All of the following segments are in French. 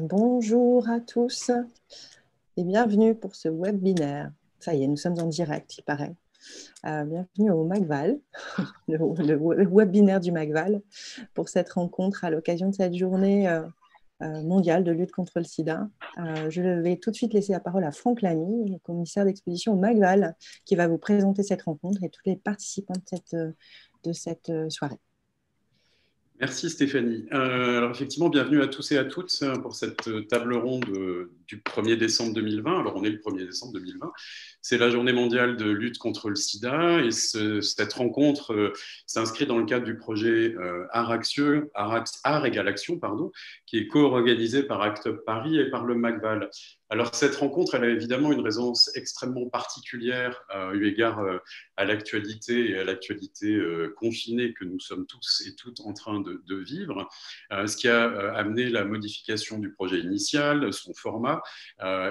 Bonjour à tous et bienvenue pour ce webinaire. Ça y est, nous sommes en direct, il paraît. Bienvenue au MACVAL, le webinaire du MACVAL, pour cette rencontre à l'occasion de cette journée mondiale de lutte contre le sida. Je vais tout de suite laisser la parole à Franck Lamy, le commissaire d'exposition au MACVAL, qui va vous présenter cette rencontre et tous les participants de cette soirée. Merci Stéphanie. Alors effectivement, bienvenue à tous et à toutes pour cette table ronde du 1er décembre 2020. Alors on est le 1er décembre 2020. C'est la journée mondiale de lutte contre le sida et cette rencontre s'inscrit dans le cadre du projet Art Égale Action, pardon, qui est co-organisé par Act Up Paris et par le MACVAL. Alors cette rencontre, elle a évidemment une résonance extrêmement particulière eu égard à l'actualité et à l'actualité confinée que nous sommes tous et toutes en train de vivre, ce qui a amené la modification du projet initial, son format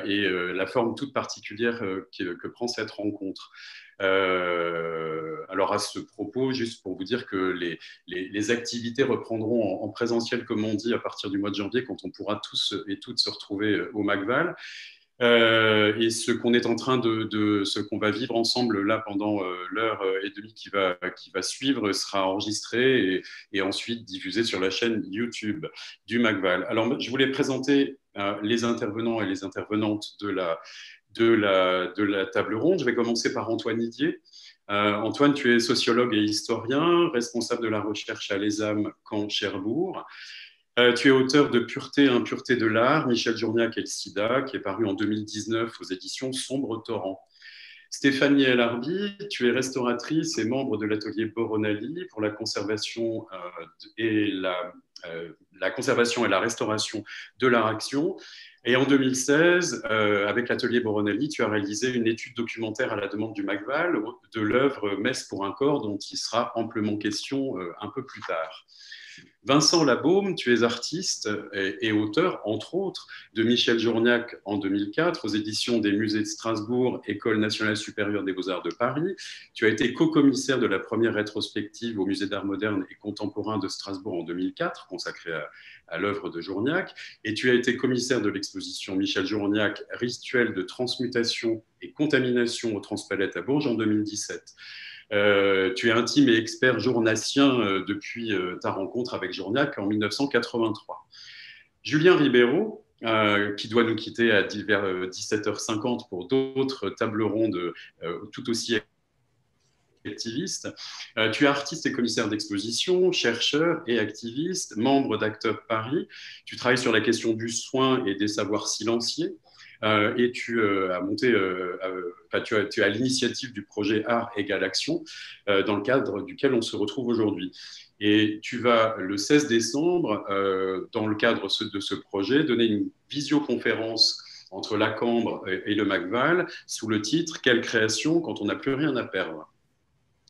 et la forme toute particulière que prend cette rencontre. Alors à ce propos, juste pour vous dire que les activités reprendront en présentiel, comme on dit, à partir du mois de janvier, quand on pourra tous et toutes se retrouver au MACVAL. Et ce qu'on est en train ce qu'on va vivre ensemble là pendant l'heure et demie qui va suivre sera enregistré et ensuite diffusé sur la chaîne YouTube du MACVAL. Alors, je voulais présenter les intervenants et les intervenantes de la table ronde. Je vais commencer par Antoine Didier. Antoine, tu es sociologue et historien, responsable de la recherche à l'ESAM Caen-Cherbourg. Tu es auteur de Pureté, impureté de l'art, Michel Journiac et le sida, qui est paru en 2019 aux éditions Sombre Torrent. Stéphanie El Arbi, tu es restauratrice et membre de l'atelier Boronali pour la conservation et la conservation et la restauration de l'art action. Et en 2016, avec l'atelier Boronali, tu as réalisé une étude documentaire à la demande du MACVAL de l'œuvre Messe pour un corps, dont il sera amplement question un peu plus tard. Vincent Labaume, tu es artiste et auteur, entre autres, de Michel Journiac en 2004 aux éditions des Musées de Strasbourg, École nationale supérieure des beaux-arts de Paris. Tu as été co-commissaire de la première rétrospective au Musée d'art moderne et contemporain de Strasbourg en 2004, consacrée à l'œuvre de Journiac. Et tu as été commissaire de l'exposition Michel Journiac, Rituel de transmutation et contamination au Transpalette à Bourges en 2017. Tu es intime et expert journassien depuis ta rencontre avec Journiac en 1983. Julien Ribeiro, qui doit nous quitter vers 17h50 pour d'autres tables rondes tout aussi activistes. Tu es artiste et commissaire d'exposition, chercheur et activiste, membre d'Act Up Paris. Tu travailles sur la question du soin et des savoirs silenciés. Et tu as monté, tu es à l'initiative du projet Art Égale Action, dans le cadre duquel on se retrouve aujourd'hui. Et tu vas, le 16 décembre, dans le cadre de ce projet, donner une visioconférence entre la Cambre et le MACVAL sous le titre « Quelle création quand on n'a plus rien à perdre ».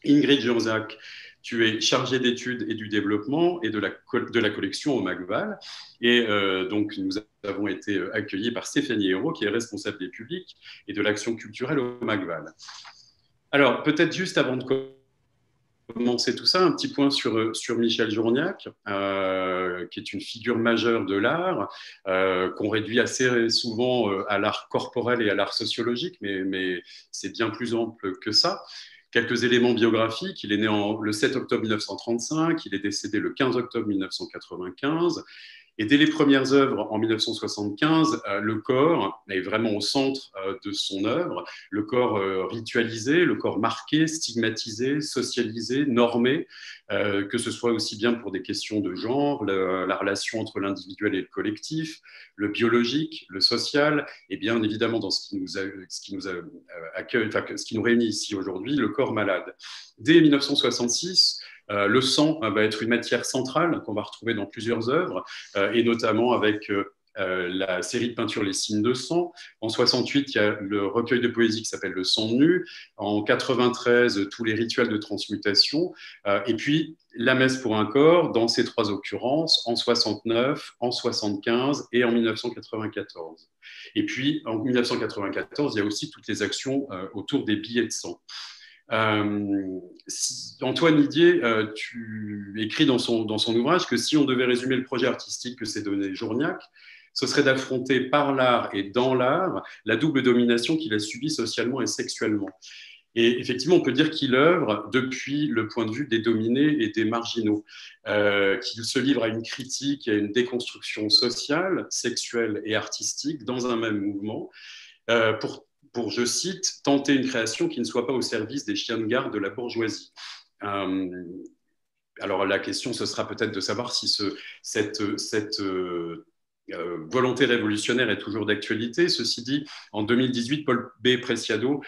Ingrid Jonzac, tu es chargée d'études et du développement et de la collection au MACVAL. Et donc, nous avons été accueillis par Stéphanie Hérault, qui est responsable des publics et de l'action culturelle au MACVAL. Alors, peut-être juste avant de commencer tout ça, un petit point sur Michel Journiac, qui est une figure majeure de l'art, qu'on réduit assez souvent à l'art corporel et à l'art sociologique, mais c'est bien plus ample que ça. Quelques éléments biographiques. Il est né le 7 octobre 1935, il est décédé le 15 octobre 1995. Et dès les premières œuvres, en 1975, le corps est vraiment au centre de son œuvre. Le corps ritualisé, le corps marqué, stigmatisé, socialisé, normé, que ce soit aussi bien pour des questions de genre, la relation entre l'individuel et le collectif, le biologique, le social, et bien évidemment dans ce qui nous réunit ici aujourd'hui, le corps malade. Dès 1966, le sang va être une matière centrale qu'on va retrouver dans plusieurs œuvres, et notamment avec la série de peintures Les signes de sang. En 68, il y a le recueil de poésie qui s'appelle Le sang nu. En 93, tous les rituels de transmutation. Et puis, La messe pour un corps, dans ces trois occurrences, en 69, en 75 et en 1994. Et puis, en 1994, il y a aussi toutes les actions autour des billets de sang. Antoine Didier, tu écris dans son ouvrage que si on devait résumer le projet artistique que s'est donné Journiac, ce serait d'affronter par l'art et dans l'art la double domination qu'il a subie socialement et sexuellement. Et effectivement, on peut dire qu'il œuvre depuis le point de vue des dominés et des marginaux, qu'il se livre à une critique et à une déconstruction sociale, sexuelle et artistique dans un même mouvement, pour, je cite, tenter une création qui ne soit pas au service des chiens de garde de la bourgeoisie. Alors la question, ce sera peut-être de savoir si cette volonté révolutionnaire est toujours d'actualité. Ceci dit, en 2018, Paul B. Preciado,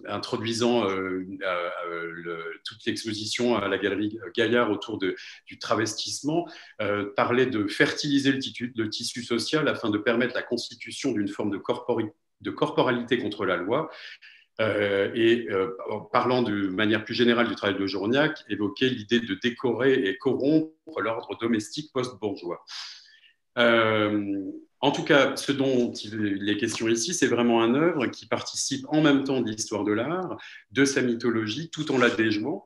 introduisant toute l'exposition à la galerie Gaillard autour du travestissement, parlait de fertiliser le tissu social afin de permettre la constitution d'une forme de corporalité contre la loi. En parlant de manière plus générale du travail de Journiac, évoquait l'idée de décorer et corrompre l'ordre domestique post-bourgeois. En tout cas, ce dont il est question ici, c'est vraiment un œuvre qui participe en même temps de l'histoire de l'art, de sa mythologie, tout en la déjouant.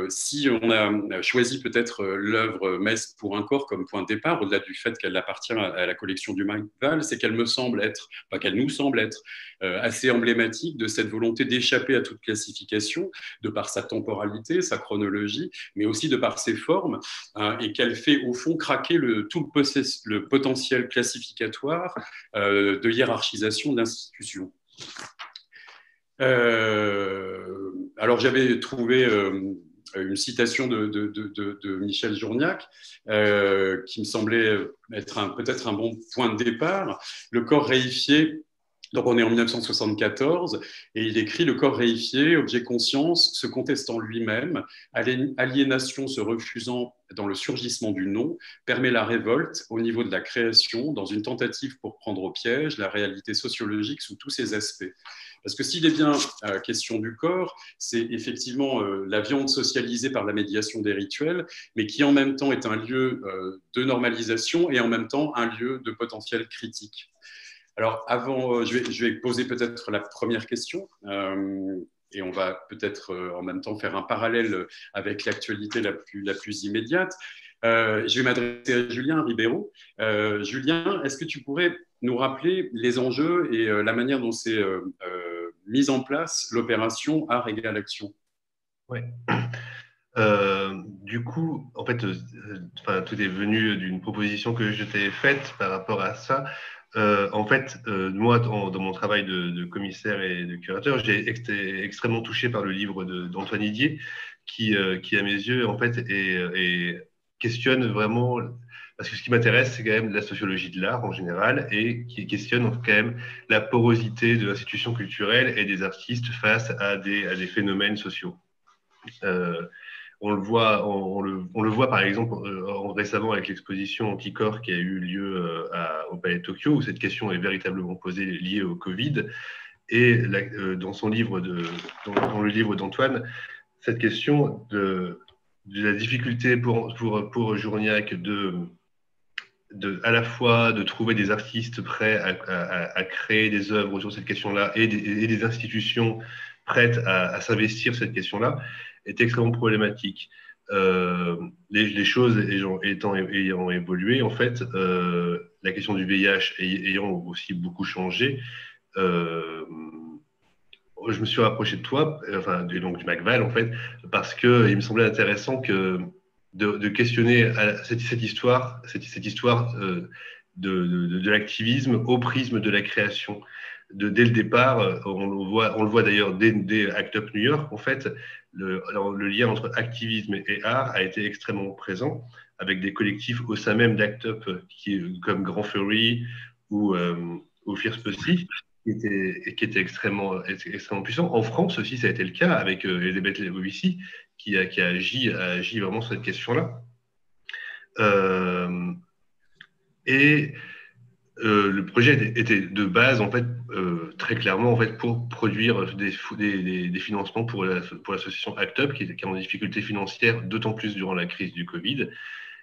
Si on a choisi peut-être l'œuvre Mestre pour un corps comme point de départ, au-delà du fait qu'elle appartient à la collection du Magval, c'est qu'elle nous semble être assez emblématique de cette volonté d'échapper à toute classification, de par sa temporalité, sa chronologie, mais aussi de par ses formes, et qu'elle fait au fond craquer tout le potentiel classificatoire de hiérarchisation de l'institution. Alors j'avais trouvé une citation de Michel Journiac qui me semblait être peut-être un bon point de départ. Le corps réifié, donc on est en 1974, et il écrit « Le corps réifié, objet conscience, se contestant lui-même, aliénation se refusant dans le surgissement du non, permet la révolte au niveau de la création dans une tentative pour prendre au piège la réalité sociologique sous tous ses aspects. » Parce que s'il est bien question du corps, c'est effectivement la viande socialisée par la médiation des rituels, mais qui en même temps est un lieu de normalisation et en même temps un lieu de potentiel critique. Alors avant, je vais poser peut-être la première question, et on va peut-être en même temps faire un parallèle avec l'actualité la plus immédiate. Je vais m'adresser à Julien Ribeiro. Julien, est-ce que tu pourrais nous rappeler les enjeux et la manière dont c'est mise en place l'opération Art égale action? Oui. Du coup, en fait, tout est venu d'une proposition que je t'ai faite par rapport à ça. Moi, dans mon travail de commissaire et de curateur, j'ai été extrêmement touché par le livre d'Antoine Didier, qui, à mes yeux, en fait, questionne vraiment, parce que ce qui m'intéresse, c'est quand même la sociologie de l'art en général, et qui questionne quand même la porosité de l'institution culturelle et des artistes face à des phénomènes sociaux. On le voit par exemple récemment avec l'exposition Anticorps qui a eu lieu au Palais de Tokyo, où cette question est véritablement posée liée au Covid. Et dans le livre d'Antoine, cette question de la difficulté pour Journiac à la fois de trouver des artistes prêts à créer des œuvres autour de cette question-là et des institutions prêtes à s'investir sur cette question-là est extrêmement problématique. Les choses ayant évolué, en fait, la question du VIH ayant aussi beaucoup changé, je me suis rapproché de toi, donc du Magval, en fait, parce qu'il me semblait intéressant de questionner cette histoire de l'activisme au prisme de la création. Dès le départ, on le voit d'ailleurs dès Act Up New York, en fait, le lien entre activisme et art a été extrêmement présent, avec des collectifs au sein même d'Act Up comme Grand Fury ou Fierce Pussy, qui étaient extrêmement puissants. En France aussi, ça a été le cas avec Elisabeth Lebovici, qui a agi vraiment sur cette question-là. Le projet était de base, en fait, très clairement, en fait, pour produire des financements pour l'association ACT UP, qui est en difficulté financière, d'autant plus durant la crise du Covid.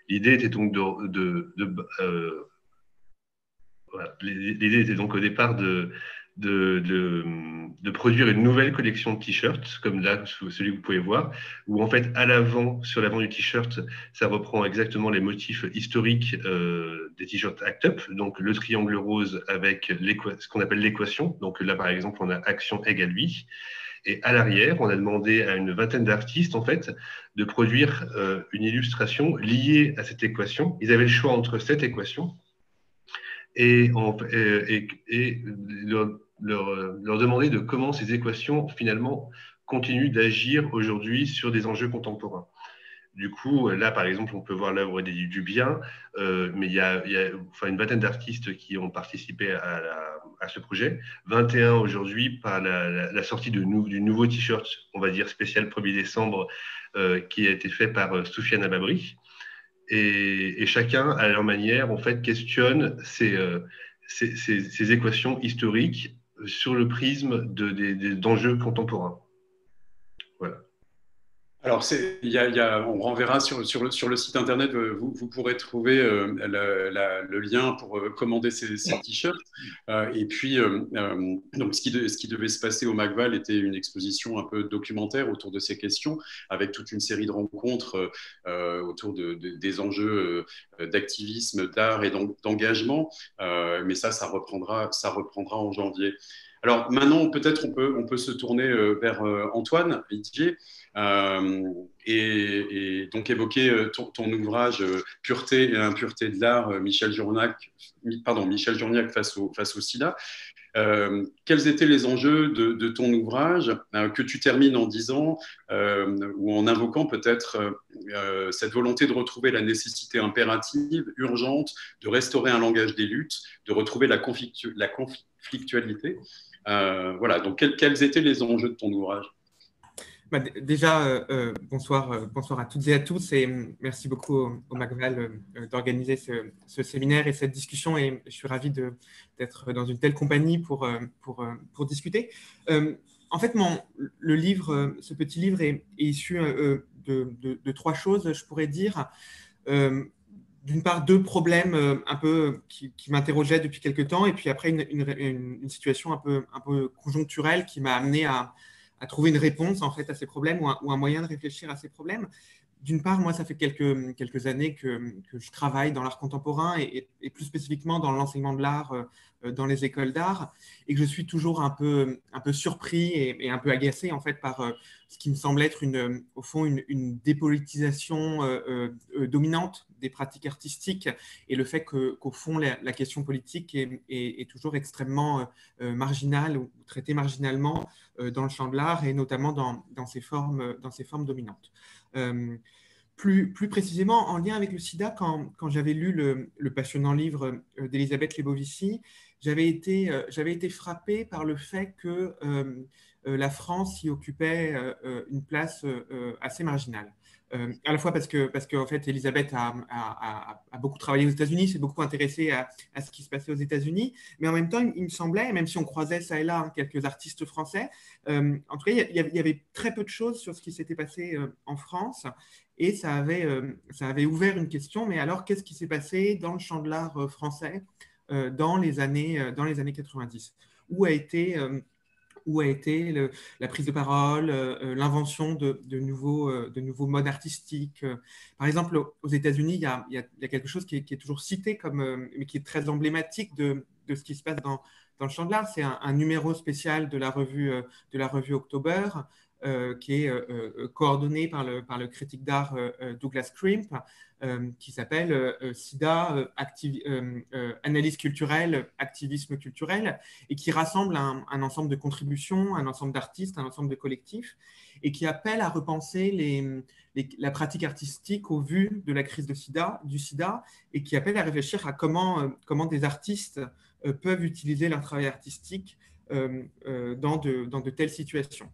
L'idée était donc l'idée était donc au départ de produire une nouvelle collection de t-shirts, comme là, celui que vous pouvez voir, où en fait, à l'avant, sur l'avant du t-shirt, ça reprend exactement les motifs historiques des t-shirts ACT UP, donc le triangle rose avec ce qu'on appelle l'équation. Donc là, par exemple, on a action égale vie. Et à l'arrière, on a demandé à une vingtaine d'artistes, en fait, de produire une illustration liée à cette équation. Ils avaient le choix entre cette équation et leur demander de comment ces équations, finalement, continuent d'agir aujourd'hui sur des enjeux contemporains. Du coup, là, par exemple, on peut voir l'œuvre du bien, mais il y a une vingtaine d'artistes qui ont participé à ce projet. 21 aujourd'hui par la sortie du nouveau t-shirt, on va dire spécial 1er décembre, qui a été fait par Soufiane Ababri. Et chacun, à leur manière, en fait, questionne ces équations historiques sur le prisme d'enjeux contemporains. Voilà. Alors, on renverra sur le site internet, vous pourrez trouver le lien pour commander ces t-shirts. Et puis, donc, ce qui devait se passer au MACVAL était une exposition un peu documentaire autour de ces questions, avec toute une série de rencontres autour des enjeux d'activisme, d'art et d'engagement. Mais ça reprendra en janvier. Alors maintenant, peut-être on peut se tourner vers Antoine Vitier. Et donc évoquer ton ouvrage Pureté et impureté de l'art, Michel Journiac face au sida. Quels étaient les enjeux de ton ouvrage que tu termines en disant ou en invoquant peut-être cette volonté de retrouver la nécessité impérative, urgente, de restaurer un langage des luttes, de retrouver la conflictualité. Voilà, donc quels étaient les enjeux de ton ouvrage? Déjà, bonsoir à toutes et à tous, et merci beaucoup au MACVAL d'organiser ce séminaire et cette discussion, et je suis ravi d'être dans une telle compagnie pour discuter. En fait, le livre, ce petit livre est issu de trois choses, je pourrais dire. D'une part, deux problèmes un peu qui m'interrogeaient depuis quelques temps, et puis après une situation un peu conjoncturelle qui m'a amené à trouver une réponse en fait à ces problèmes ou un moyen de réfléchir à ces problèmes. D'une part, moi, ça fait quelques années que je travaille dans l'art contemporain et plus spécifiquement dans l'enseignement de l'art dans les écoles d'art, et que je suis toujours un peu surpris et un peu agacé en fait par ce qui me semble être au fond une dépolitisation dominante des pratiques artistiques, et le fait qu'au fond la question politique est toujours extrêmement marginale ou traitée marginalement dans le champ de l'art, et notamment dans ces formes dominantes. Plus précisément, en lien avec le sida, quand j'avais lu le passionnant livre d'Elisabeth Lebovici, j'avais été frappé par le fait que la France y occupait une place assez marginale. À la fois parce que en fait, Elisabeth a beaucoup travaillé aux États-Unis, s'est beaucoup intéressée à ce qui se passait aux États-Unis, mais en même temps, il me semblait, même si on croisait ça et là quelques artistes français, en tout cas, il y avait très peu de choses sur ce qui s'était passé en France, et ça avait ouvert une question. Mais alors, qu'est-ce qui s'est passé dans le champ de l'art français dans les années 90? Où a été la prise de parole, l'invention de nouveaux modes artistiques. Par exemple, aux États-Unis, il y a quelque chose qui est toujours cité mais qui est très emblématique de ce qui se passe dans le champ de l'art. C'est un numéro spécial de la revue October, qui est coordonné par le critique d'art Douglas Crimp, qui s'appelle SIDA, analyse culturelle, activisme culturel, et qui rassemble un ensemble de contributions, un ensemble d'artistes, un ensemble de collectifs, et qui appelle à repenser la pratique artistique au vu de la crise du sida, et qui appelle à réfléchir à comment des artistes peuvent utiliser leur travail artistique dans de telles situations.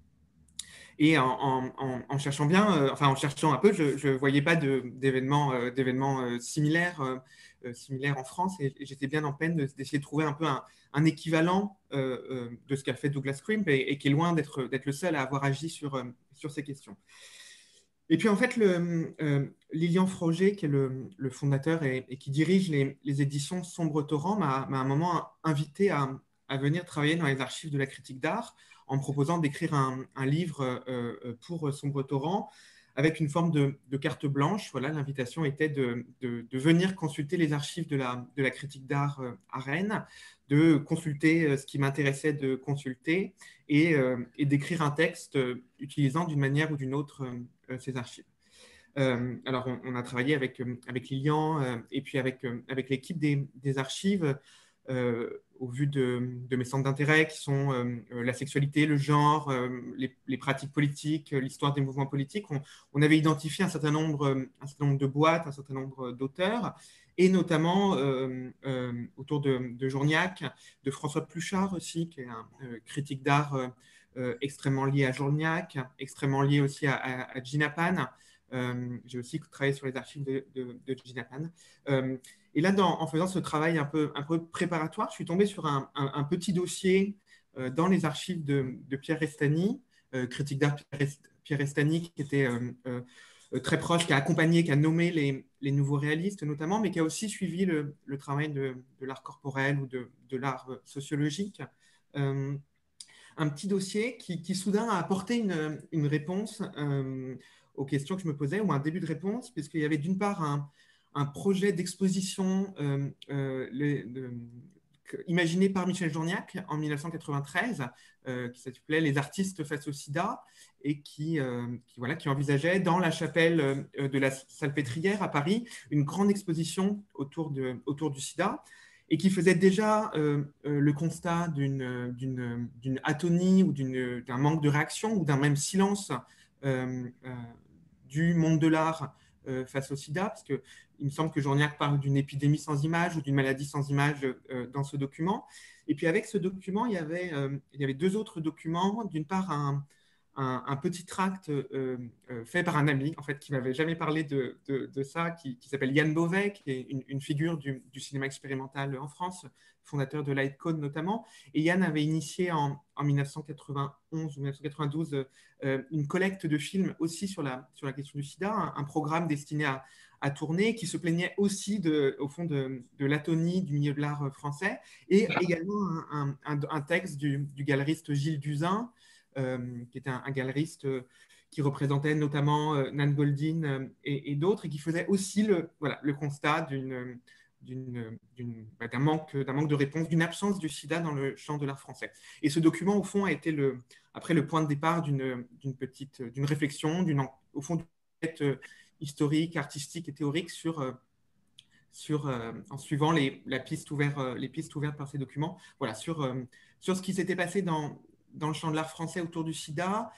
Et en cherchant bien, en cherchant un peu, je ne voyais pas d'événements similaires en France, et j'étais bien en peine d'essayer de trouver un peu un équivalent de ce qu'a fait Douglas Crimp, et qui est loin d'être le seul à avoir agi sur ces questions. Et puis en fait, Lilian Froger, qui est le fondateur et qui dirige les éditions Sombre Torrent, m'a à un moment invité à à venir travailler dans les archives de la critique d'art en me proposant d'écrire un livre pour Sombre Torrent avec une forme de carte blanche. Voilà, l'invitation était de venir consulter les archives de la critique d'art à Rennes, de consulter ce qui m'intéressait de consulter et d'écrire un texte utilisant d'une manière ou d'une autre ces archives. Alors, on a travaillé avec Lilian et puis avec l'équipe des archives au vu de mes centres d'intérêt qui sont la sexualité, le genre, les pratiques politiques, l'histoire des mouvements politiques. On avait identifié un certain nombre de boîtes, un certain nombre d'auteurs, et notamment autour de Journiac, de François Pluchart aussi, qui est un critique d'art extrêmement lié à Journiac, extrêmement lié aussi à Gina Pan. J'ai aussi travaillé sur les archives de Gina Pan. Et là, en faisant ce travail un peu préparatoire, je suis tombé sur un petit dossier dans les archives de Pierre Restany, critique d'art Pierre Restany, qui était très proche, qui a accompagné, qui a nommé les nouveaux réalistes notamment, mais qui a aussi suivi le travail de l'art corporel ou de l'art sociologique. Un petit dossier qui soudain a apporté une réponse aux questions que je me posais, ou un début de réponse, puisqu'il y avait d'une part un projet d'exposition imaginé par Michel Journiac en 1993, qui s'appelait « Les artistes face au sida », et qui envisageait dans la chapelle de la Salpêtrière à Paris une grande exposition autour du sida, et qui faisait déjà le constat d'une atonie ou d'un manque de réaction ou d'un même silence du monde de l'art face au sida, parce qu'il me semble que Journiac parle d'une épidémie sans image ou d'une maladie sans image dans ce document. Et puis avec ce document, il y avait deux autres documents. D'une part, un petit tract fait par un ami, en fait, qui m'avait jamais parlé de ça, qui s'appelle Yann Beauvais, qui est une figure du cinéma expérimental en France, fondateur de Lightcone notamment. Et Yann avait initié en 1991 ou 1992 une collecte de films aussi sur la question du sida, un programme destiné à tourner, qui se plaignait aussi au fond de l'atonie du milieu de l'art français, et également un texte du galeriste Gilles Duzin, qui était un galeriste qui représentait notamment Nan Goldin et d'autres, et qui faisait aussi le constat d'un manque de réponse, d'une absence du sida dans le champ de l'art français. Et ce document, au fond, a été après le point de départ d'une réflexion, au fond, d'une quête historique, artistique et théorique en suivant les pistes ouvertes par ces documents, voilà, sur ce qui s'était passé dans le champ de l'art français autour du sida,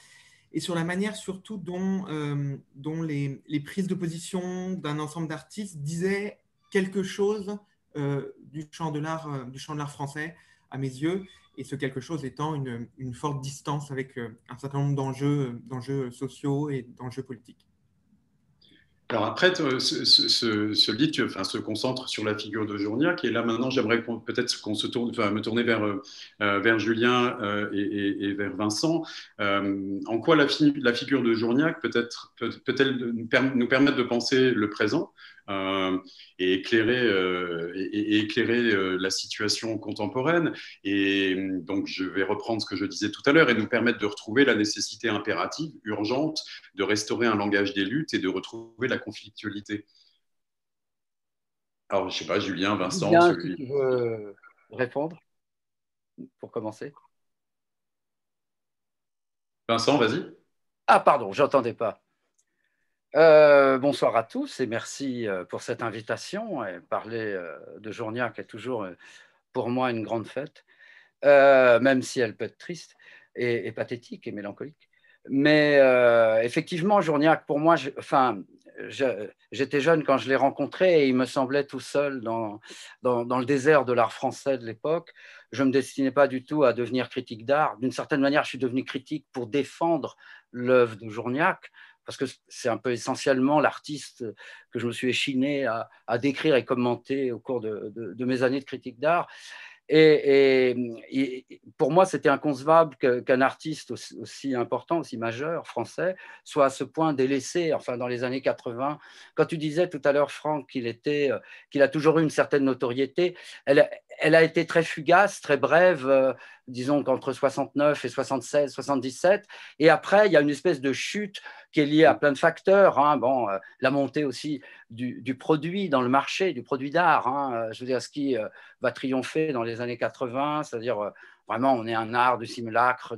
et sur la manière surtout dont les prises de position d'un ensemble d'artistes disaient quelque chose du champ de l'art français, à mes yeux, et ce quelque chose étant une forte distance avec un certain nombre d'enjeux sociaux et d'enjeux politiques. Alors après, ce livre se concentre sur la figure de Journiac, et là maintenant j'aimerais peut-être qu'on me tourner vers Julien et vers Vincent. En quoi la figure de Journiac peut-elle nous permettre de penser le présent et éclairer la situation contemporaine. Et donc, je vais reprendre ce que je disais tout à l'heure et nous permettre de retrouver la nécessité impérative, urgente, de restaurer un langage des luttes et de retrouver la conflictualité. Alors, je ne sais pas, Julien, Vincent. Julien, si tu veux répondre pour commencer. Vincent, vas-y. Ah, pardon, je n'entendais pas. Bonsoir à tous et merci pour cette invitation. Parler de Journiac est toujours pour moi une grande fête, même si elle peut être triste et pathétique et mélancolique. Mais effectivement, Journiac, pour moi, j'étais jeune quand je l'ai rencontré et il me semblait tout seul dans le désert de l'art français de l'époque. Je ne me destinais pas du tout à devenir critique d'art. D'une certaine manière, je suis devenu critique pour défendre l'œuvre de Journiac, parce que c'est un peu essentiellement l'artiste que je me suis échiné à décrire et commenter au cours de mes années de critique d'art. Et pour moi, c'était inconcevable qu'un artiste aussi important, aussi majeur, français, soit à ce point délaissé, enfin dans les années 80. Quand tu disais tout à l'heure, Franck, qu'il a toujours eu une certaine notoriété, elle elle a été très fugace, très brève, disons qu'entre 69 et 76, 77. Et après, il y a une espèce de chute qui est liée à plein de facteurs. Hein. Bon, la montée aussi du produit dans le marché, du produit d'art. Hein. Je veux dire, ce qui va triompher dans les années 80, c'est-à-dire vraiment, on est un art du simulacre,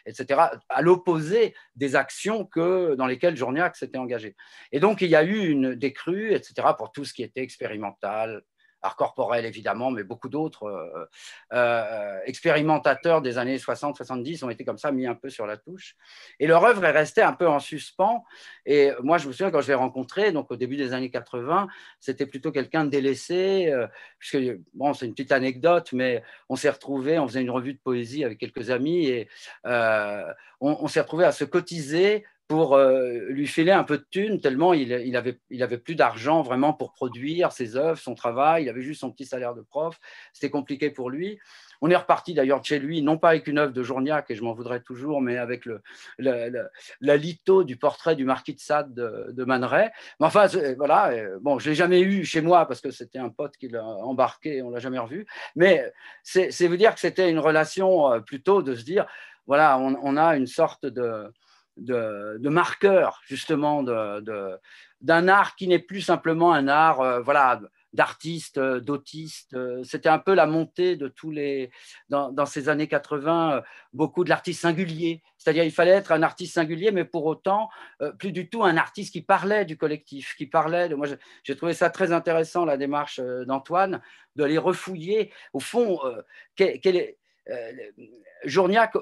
etc., à l'opposé des actions dans lesquelles Journiac s'était engagé. Et donc, il y a eu une décrue, etc., pour tout ce qui était expérimental, art corporel évidemment, mais beaucoup d'autres expérimentateurs des années 60-70 ont été comme ça mis un peu sur la touche. Et leur œuvre est restée un peu en suspens. Et moi, je me souviens quand je l'ai rencontré, donc au début des années 80, c'était plutôt quelqu'un de délaissé, puisque, bon, c'est une petite anecdote, mais on s'est retrouvés, on faisait une revue de poésie avec quelques amis, et on s'est retrouvés à se cotiser pour lui filer un peu de thunes, tellement il avait plus d'argent vraiment pour produire ses œuvres, son travail, il avait juste son petit salaire de prof, c'était compliqué pour lui. On est reparti d'ailleurs de chez lui, non pas avec une œuvre de Journiac, et je m'en voudrais toujours, mais avec la litho du portrait du marquis de Sade de Man Ray. Mais enfin, voilà, bon, je ne l'ai jamais eu chez moi parce que c'était un pote qui l'a embarqué et on ne l'a jamais revu, mais c'est vous dire que c'était une relation plutôt de se dire, voilà, on a une sorte de marqueur justement d'un art qui n'est plus simplement un art voilà, d'artistes, d'autistes. C'était un peu la montée de tous les, dans ces années 80, beaucoup de l'artiste singulier. C'est-à-dire il fallait être un artiste singulier, mais pour autant, plus du tout un artiste qui parlait du collectif, qui parlait de… Moi, j'ai trouvé ça très intéressant, la démarche d'Antoine, de les refouiller. Au fond, Journiac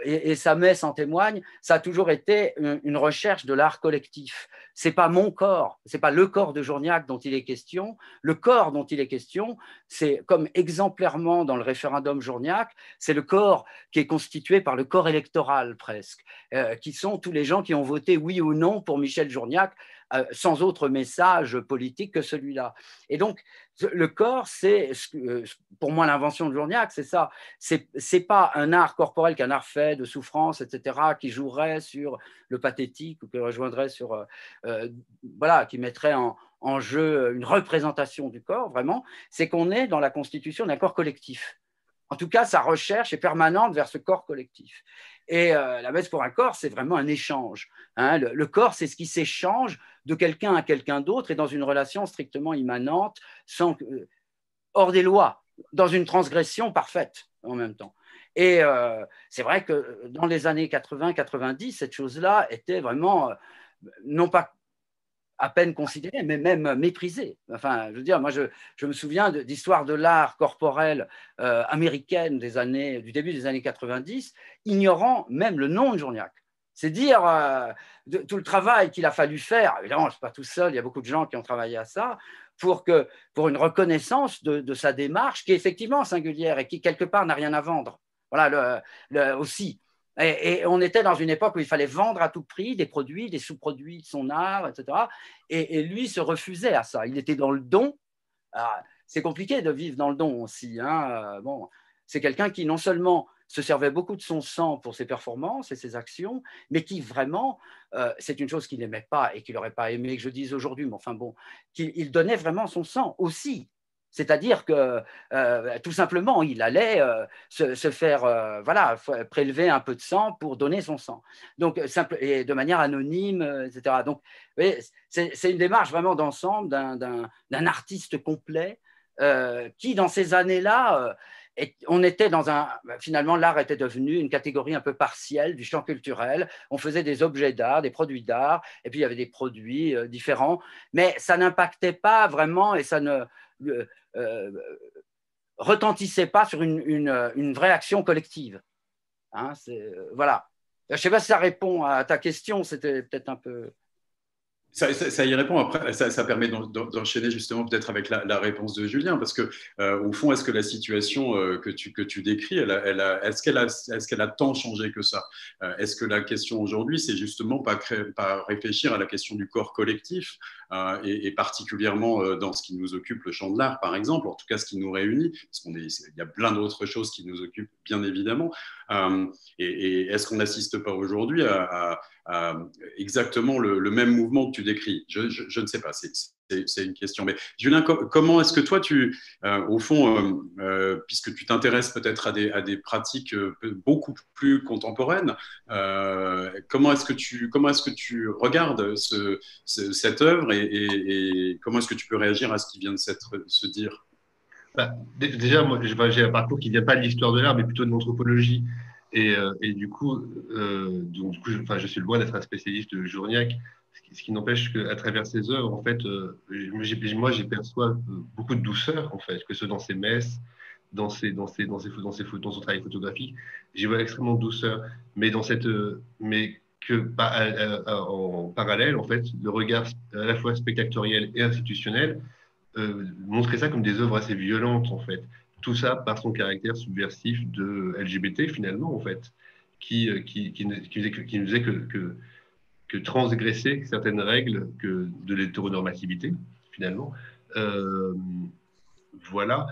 et sa messe en témoignent, ça a toujours été une recherche de l'art collectif. Ce n'est pas mon corps, ce n'est pas le corps de Journiac dont il est question. Le corps dont il est question, c'est comme exemplairement dans le référendum Journiac, c'est le corps qui est constitué par le corps électoral presque, qui sont tous les gens qui ont voté oui ou non pour Michel Journiac, sans autre message politique que celui-là. Et donc, le corps, c'est, pour moi, l'invention de Journiac, c'est ça. C'est pas un art corporel qu'un art fait de souffrance, etc., qui jouerait sur le pathétique ou qui rejoindrait sur… voilà, qui mettrait en jeu une représentation du corps, vraiment. C'est qu'on est dans la constitution d'un corps collectif. En tout cas, sa recherche est permanente vers ce corps collectif. Et la messe pour un corps, c'est vraiment un échange. Hein. Le corps, c'est ce qui s'échange de quelqu'un à quelqu'un d'autre et dans une relation strictement immanente, hors des lois, dans une transgression parfaite en même temps. Et c'est vrai que dans les années 80-90, cette chose-là était vraiment, non pas à peine considérée, mais même méprisée. Enfin, je veux dire, moi, je me souviens d'histoires de l'art corporel américaine du début des années 90, ignorant même le nom de Journiac. C'est dire tout le travail qu'il a fallu faire. Évidemment, je ne suis pas tout seul, il y a beaucoup de gens qui ont travaillé à ça, pour une reconnaissance de sa démarche qui est effectivement singulière et qui, quelque part, n'a rien à vendre. Voilà, aussi. Et on était dans une époque où il fallait vendre à tout prix des produits, des sous-produits de son art, etc. Et lui se refusait à ça. Il était dans le don. C'est compliqué de vivre dans le don aussi. Hein. Bon, c'est quelqu'un qui non seulement se servait beaucoup de son sang pour ses performances et ses actions, mais qui vraiment, c'est une chose qu'il n'aimait pas et qu'il n'aurait pas aimé que je dise aujourd'hui, mais enfin bon, qu'il donnait vraiment son sang aussi. C'est-à-dire que tout simplement, il allait se faire voilà, prélever un peu de sang pour donner son sang. Donc, et de manière anonyme, etc. Donc, c'est une démarche vraiment d'ensemble d'un artiste complet qui, dans ces années-là, on était finalement, l'art était devenu une catégorie un peu partielle du champ culturel. On faisait des objets d'art, des produits d'art, et puis il y avait des produits différents, mais ça n'impactait pas vraiment et ça ne retentissait pas sur une vraie action collective. Hein, voilà. Je ne sais pas si ça répond à ta question, c'était peut-être un peu… Ça y répond. Après, ça permet d'enchaîner justement peut-être avec la réponse de Julien, parce que au fond, est-ce que la situation que tu décris, est-ce qu'elle a tant changé que ça? Est-ce que la question aujourd'hui, c'est justement pas réfléchir à la question du corps collectif et particulièrement dans ce qui nous occupe, le champ de l'art, par exemple, en tout cas ce qui nous réunit, parce il y a plein d'autres choses qui nous occupent, bien évidemment. Et est-ce qu'on n'assiste pas aujourd'hui à exactement le même mouvement que tu décris. Je ne sais pas, c'est une question. Mais Julien, comment est-ce que toi, au fond, puisque tu t'intéresses peut-être à des pratiques beaucoup plus contemporaines, comment est-ce que tu regardes cette œuvre et comment est-ce que tu peux réagir à ce qui vient de se dire? Déjà, moi, j'ai un parcours qui ne vient pas de l'histoire de l'art, mais plutôt de l'anthropologie. Et du coup, je suis loin d'être un spécialiste de Journiac, ce qui n'empêche qu'à travers ses œuvres, en fait, moi, j'y perçois beaucoup de douceur, en fait, que ce soit dans ses messes, dans son travail photographique, j'y vois extrêmement de douceur. Mais en parallèle, en fait, le regard à la fois spectactoriel et institutionnel montrer ça comme des œuvres assez violentes, en fait. Tout ça par son caractère subversif de LGBT, finalement, en fait, qui ne faisait que transgresser certaines règles de l'hétéronormativité, finalement. Voilà.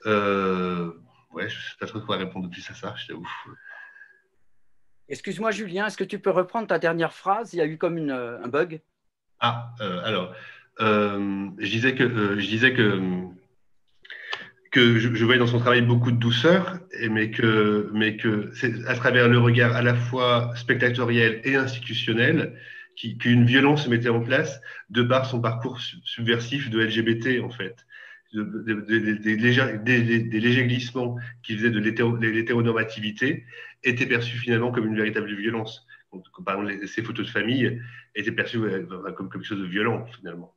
Ouais, je ne sais pas trop quoi répondre de plus à ça, je t'avoue. Excuse-moi, Julien, est-ce que tu peux reprendre ta dernière phrase? Il y a eu comme un bug. Alors, je disais que je voyais dans son travail beaucoup de douceur, mais que c'est à travers le regard à la fois spectactoriel et institutionnel qu'une violence se mettait en place de par son parcours subversif de LGBT, en fait. Des légers glissements qui faisaient de l'hétéronormativité étaient perçus finalement comme une véritable violence. Donc, par exemple, ces photos de famille étaient perçues comme quelque chose de violent, finalement.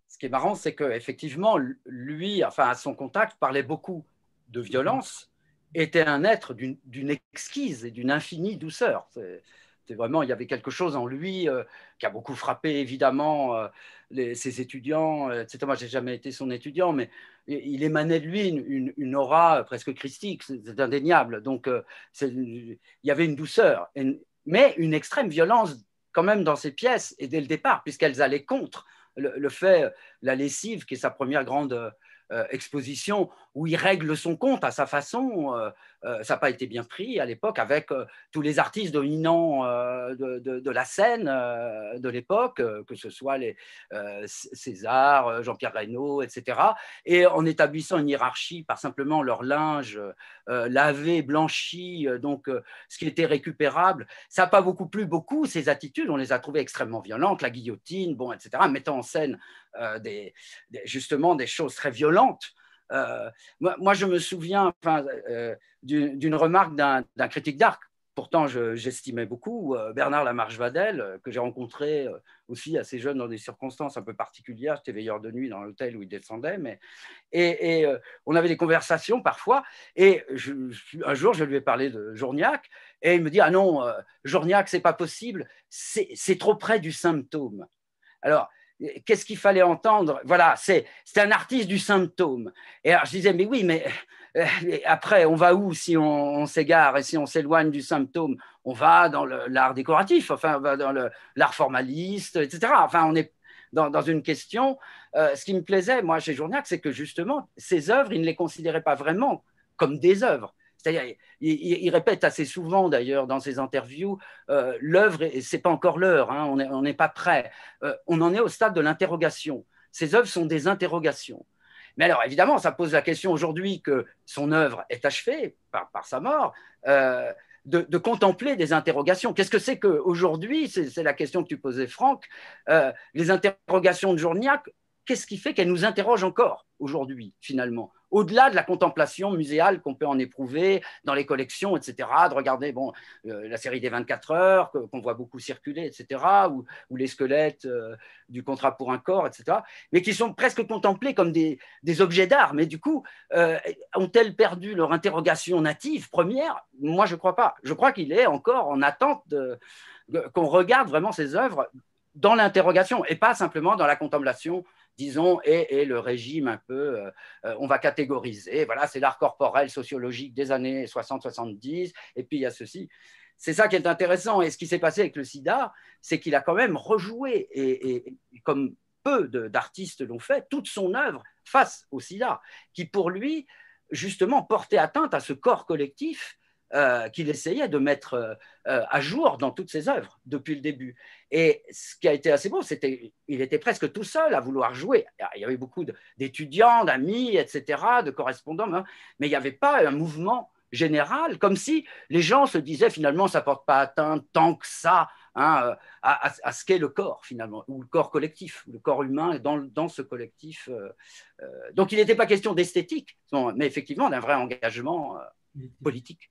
Ce qui est marrant, c'est qu'effectivement, lui, enfin, à son contact, parlait beaucoup de violence, était un être d'une exquise et d'une infinie douceur. C'est vraiment, il y avait quelque chose en lui qui a beaucoup frappé, évidemment, ses étudiants, etc. Moi, je n'ai jamais été son étudiant, mais il émanait de lui une aura presque christique, c'est indéniable. Donc, il y avait une douceur, mais une extrême violence quand même dans ses pièces, et dès le départ, puisqu'elles allaient contre le fait, la lessive, qui est sa première grande exposition, où il règle son compte à sa façon. Ça n'a pas été bien pris à l'époque, avec tous les artistes dominants de la scène de l'époque, que ce soit César, Jean-Pierre Reynaud, etc. Et en établissant une hiérarchie par simplement leur linge lavé, blanchi, donc ce qui était récupérable. Ça n'a pas plu ces attitudes, on les a trouvées extrêmement violentes, la guillotine, bon, etc., mettant en scène justement des choses très violentes. Moi, je me souviens d'une remarque d'un critique d'art, pourtant j'estimais beaucoup, Bernard Lamarche-Vadel, que j'ai rencontré aussi assez jeune dans des circonstances un peu particulières. J'étais veilleur de nuit dans l'hôtel où il descendait, et on avait des conversations parfois, et un jour je lui ai parlé de Journiac, et il me dit « Ah non, Journiac, c'est pas possible, c'est trop près du symptôme ». Alors, qu'est-ce qu'il fallait entendre? Voilà, c'est un artiste du symptôme. Et alors je disais, mais oui, mais après, on va où si on s'égare et si on s'éloigne du symptôme? On va dans l'art décoratif, enfin, on va dans l'art formaliste, etc. Enfin, on est dans une question. Ce qui me plaisait, moi, chez Journiac, c'est que justement, ses œuvres, il ne les considérait pas vraiment comme des œuvres. C'est-à-dire, il répète assez souvent, d'ailleurs, dans ses interviews, l'œuvre, ce n'est pas encore l'heure, hein, on n'est pas prêt. On en est au stade de l'interrogation. Ces œuvres sont des interrogations. Mais alors, évidemment, ça pose la question aujourd'hui que son œuvre est achevée par sa mort, de contempler des interrogations. Qu'est-ce que c'est qu'aujourd'hui, c'est la question que tu posais, Franck, les interrogations de Journiac, qu'est-ce qui fait qu'elles nous interrogent encore aujourd'hui, finalement, au-delà de la contemplation muséale qu'on peut en éprouver dans les collections, etc., de regarder la série des 24 heures, qu'on voit beaucoup circuler, etc., ou les squelettes du contrat pour un corps, etc., mais qui sont presque contemplés comme des objets d'art. Mais du coup, ont-elles perdu leur interrogation native première? Moi, je ne crois pas. Je crois qu'il est encore en attente qu'on regarde vraiment ces œuvres dans l'interrogation et pas simplement dans la contemplation, disons, et le régime un peu, on va catégoriser, voilà, c'est l'art corporel sociologique des années 60-70, et puis il y a ceci. C'est ça qui est intéressant, et ce qui s'est passé avec le sida, c'est qu'il a quand même rejoué, et comme peu d'artistes l'ont fait, toute son œuvre face au sida, qui pour lui, justement, portait atteinte à ce corps collectif qu'il essayait de mettre à jour dans toutes ses œuvres depuis le début. Et ce qui a été assez beau, c'était il était presque tout seul à vouloir jouer. Il y avait beaucoup d'étudiants, d'amis, etc., de correspondants, hein, mais il n'y avait pas un mouvement général, comme si les gens se disaient finalement ça ne porte pas atteinte tant que ça, hein, à ce qu'est le corps finalement, ou le corps collectif, le corps humain dans ce collectif. Donc il n'était pas question d'esthétique, mais effectivement d'un vrai engagement politique.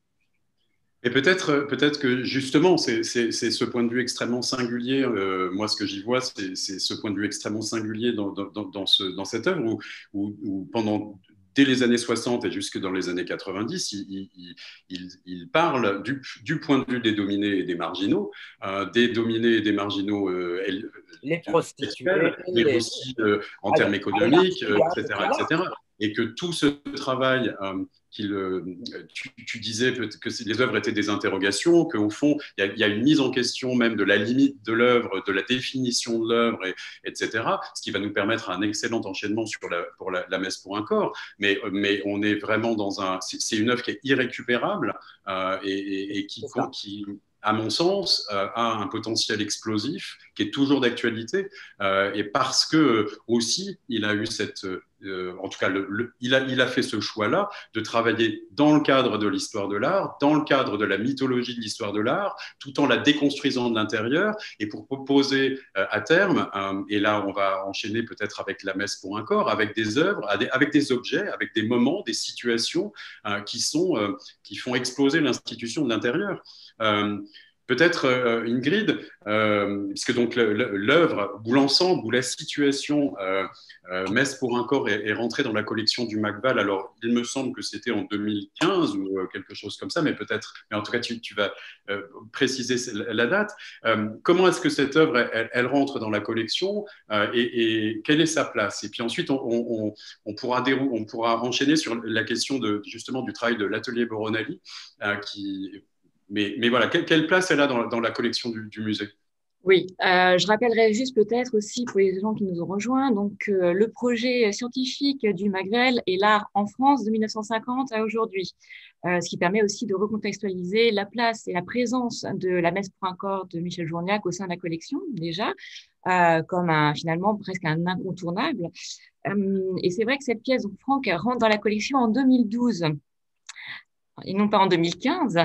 Et peut-être que justement, c'est ce point de vue extrêmement singulier. Moi, ce que j'y vois, c'est ce point de vue extrêmement singulier dans cette œuvre où dès les années 60 et jusque dans les années 90, il parle du point de vue des dominés et des marginaux, les prostituées, mais aussi en termes économiques, etc., etc. Et que tout ce travail tu disais que les œuvres étaient des interrogations, qu'au fond, il y a une mise en question même de la limite de l'œuvre, de la définition de l'œuvre, etc., ce qui va nous permettre un excellent enchaînement pour la messe pour un corps. Mais on est vraiment c'est une œuvre qui est irrécupérable et qui, à mon sens, a un potentiel explosif qui est toujours d'actualité, et parce que aussi il a eu en tout cas, il a fait ce choix-là de travailler dans le cadre de l'histoire de l'art, dans le cadre de la mythologie de l'histoire de l'art, tout en la déconstruisant de l'intérieur, et pour proposer à terme, et là on va enchaîner peut-être avec la messe pour un corps, avec des œuvres, avec des objets, avec des moments, des situations qui font exploser l'institution de l'intérieur. Peut-être Ingrid, puisque donc l'œuvre ou l'ensemble ou la situation Messe pour un corps est rentrée dans la collection du MACVAL. Alors, il me semble que c'était en 2015 ou quelque chose comme ça, mais peut-être, mais en tout cas, tu vas préciser la date. Comment est-ce que cette œuvre, elle rentre dans la collection et quelle est sa place? Et puis ensuite, on pourra enchaîner sur la question justement du travail de l'atelier Boronelli, mais voilà, quelle place elle a dans la collection du musée? Oui, je rappellerai juste peut-être aussi pour les gens qui nous ont rejoints, donc le projet scientifique du MACVAL est l'art en France de 1950 à aujourd'hui, ce qui permet aussi de recontextualiser la place et la présence de la messe pour un corps de Michel Journiac au sein de la collection déjà, comme finalement presque un incontournable. Et c'est vrai que cette pièce, donc Franck, rentre dans la collection en 2012. Et non pas en 2015.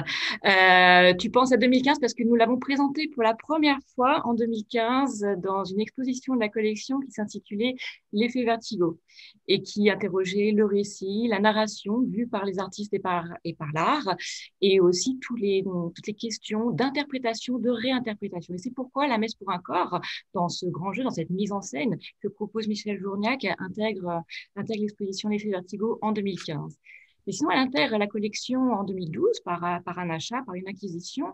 Tu penses à 2015 parce que nous l'avons présenté pour la première fois en 2015 dans une exposition de la collection qui s'intitulait L'effet vertigo et qui interrogeait le récit, la narration vue par les artistes et par l'art, et aussi toutes les questions d'interprétation, de réinterprétation. Et c'est pourquoi la messe pour un corps, dans ce grand jeu, dans cette mise en scène que propose Michel Journiac, intègre l'exposition L'effet vertigo en 2015. Mais sinon, elle intègre la collection en 2012 par un achat, par une acquisition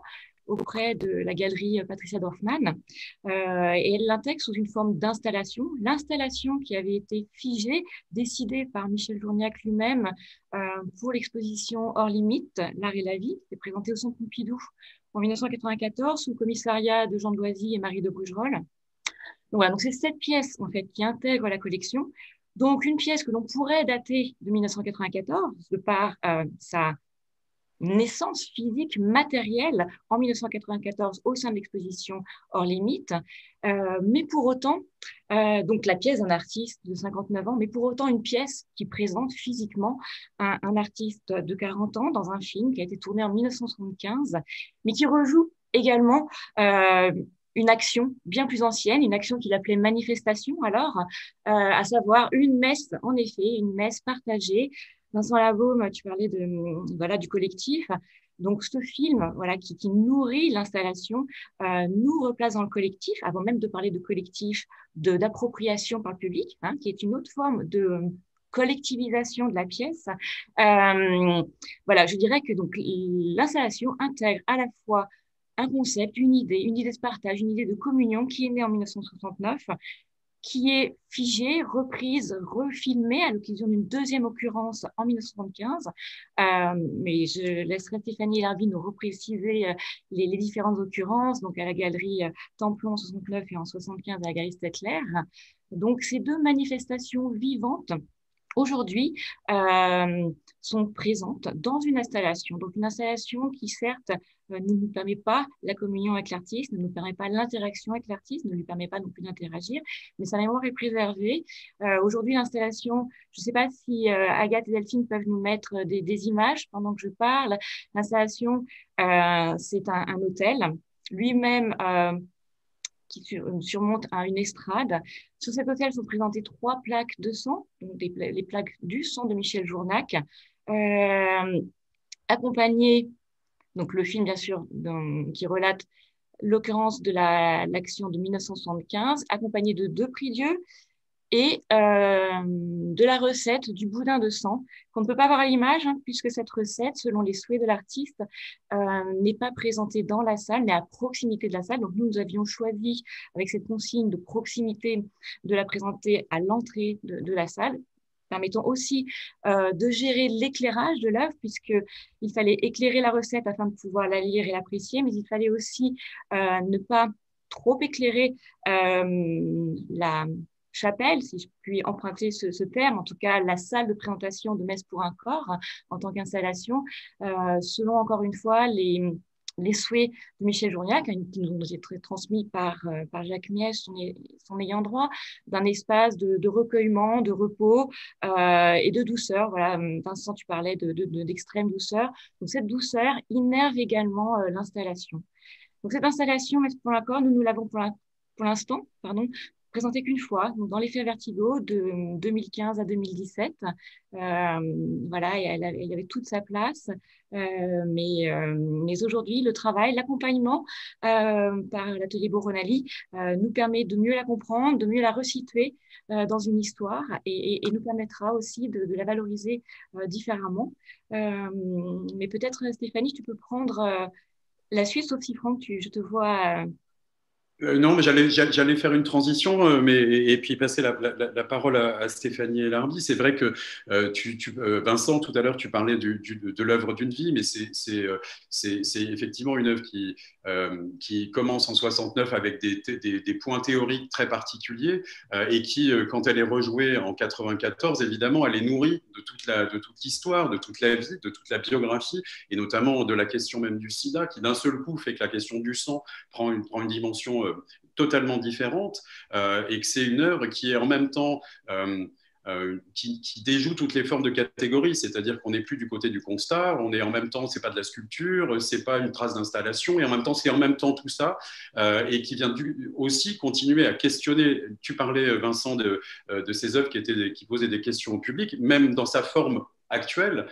auprès de la galerie Patricia Dorfman. Et elle l'intègre sous une forme d'installation. L'installation qui avait été figée, décidée par Michel Journiac lui-même pour l'exposition Hors Limite, l'art et la vie, qui est présentée au Centre Pompidou en 1994 sous le commissariat de Jean Doisy et Marie de Brugerolles. Donc voilà, donc c'est cette pièce en fait qui intègre la collection. Donc, une pièce que l'on pourrait dater de 1994, de par sa naissance physique matérielle en 1994 au sein de l'exposition Hors Limite, mais pour autant, donc la pièce d'un artiste de 59 ans, mais pour autant une pièce qui présente physiquement un artiste de 40 ans dans un film qui a été tourné en 1975, mais qui rejoue également une action bien plus ancienne, une action qu'il appelait manifestation alors, à savoir une messe, en effet, une messe partagée. Vincent Labaume, tu parlais du collectif. Donc, ce film qui nourrit l'installation nous replace dans le collectif, avant même de parler de collectif d'appropriation par le public, qui est une autre forme de collectivisation de la pièce. Je dirais que donc l'installation intègre à la fois un concept, une idée de partage, une idée de communion qui est née en 1969, qui est figée, reprise, refilmée à l'occasion d'une deuxième occurrence en 1975. Mais je laisserai Stéphanie Larby nous repréciser les différentes occurrences, donc à la galerie Templon en 69 et en 75 à la galerie Stettler. Donc, ces deux manifestations vivantes aujourd'hui sont présentes dans une installation. Donc, une installation qui, certes, ne nous permet pas la communion avec l'artiste, ne nous permet pas l'interaction avec l'artiste, ne lui permet pas non plus d'interagir, mais sa mémoire est préservée. Aujourd'hui, l'installation, je ne sais pas si Agathe et Delphine peuvent nous mettre des images pendant que je parle. L'installation, c'est un hôtel, lui-même qui surmonte une estrade. Sur cet hôtel sont présentées 3 plaques de sang, donc les plaques du sang de Michel Journac, accompagnées, donc le film bien sûr qui relate l'occurrence de l'action de 1975, accompagné de 2 prix Dieu et de la recette du boudin de sang, qu'on ne peut pas voir à l'image, puisque cette recette, selon les souhaits de l'artiste, n'est pas présentée dans la salle, mais à proximité de la salle. Donc nous avions choisi, avec cette consigne de proximité, de la présenter à l'entrée de la salle, permettant aussi de gérer l'éclairage de l'œuvre, puisqu'il fallait éclairer la recette afin de pouvoir la lire et l'apprécier, mais il fallait aussi ne pas trop éclairer la chapelle, si je puis emprunter ce terme, en tout cas la salle de présentation de Messe pour un corps en tant qu'installation, selon encore une fois les souhaits de Michel Journac, qui nous ont été transmis par Jacques Miège, son ayant droit, d'un espace de recueillement, de repos et de douceur. Voilà, Vincent, tu parlais d'extrême douceur. Donc cette douceur innerve également l'installation. Donc cette installation, Messe pour un corps, nous l'avons pour l'instant, présenté qu'une fois, donc dans l'effet Vertigo de 2015 à 2017. Voilà, et elle avait toute sa place. Mais aujourd'hui, le travail, l'accompagnement par l'atelier Boronali nous permet de mieux la comprendre, de mieux la resituer dans une histoire et nous permettra aussi de la valoriser différemment. Mais peut-être, Stéphanie, tu peux prendre la suite, sauf si Franck, je te vois... Non, mais j'allais faire une transition, et puis passer la parole à Stéphanie Elarbi. C'est vrai que Vincent, tout à l'heure, tu parlais de l'œuvre d'une vie, mais c'est effectivement une œuvre qui commence en 69 avec des points théoriques très particuliers et qui, quand elle est rejouée en 94, évidemment, elle est nourrie de toute l'histoire, de toute la vie, de toute la biographie, et notamment de la question même du sida, qui d'un seul coup fait que la question du sang prend une dimension totalement différente, et que c'est une œuvre qui est en même temps qui déjoue toutes les formes de catégories, c'est-à-dire qu'on n'est plus du côté du constat, on est en même temps, c'est pas de la sculpture, c'est pas une trace d'installation, et en même temps, c'est en même temps tout ça, et qui vient aussi continuer à questionner. Tu parlais, Vincent, de ces œuvres qui posaient des questions au public, même dans sa forme actuelle,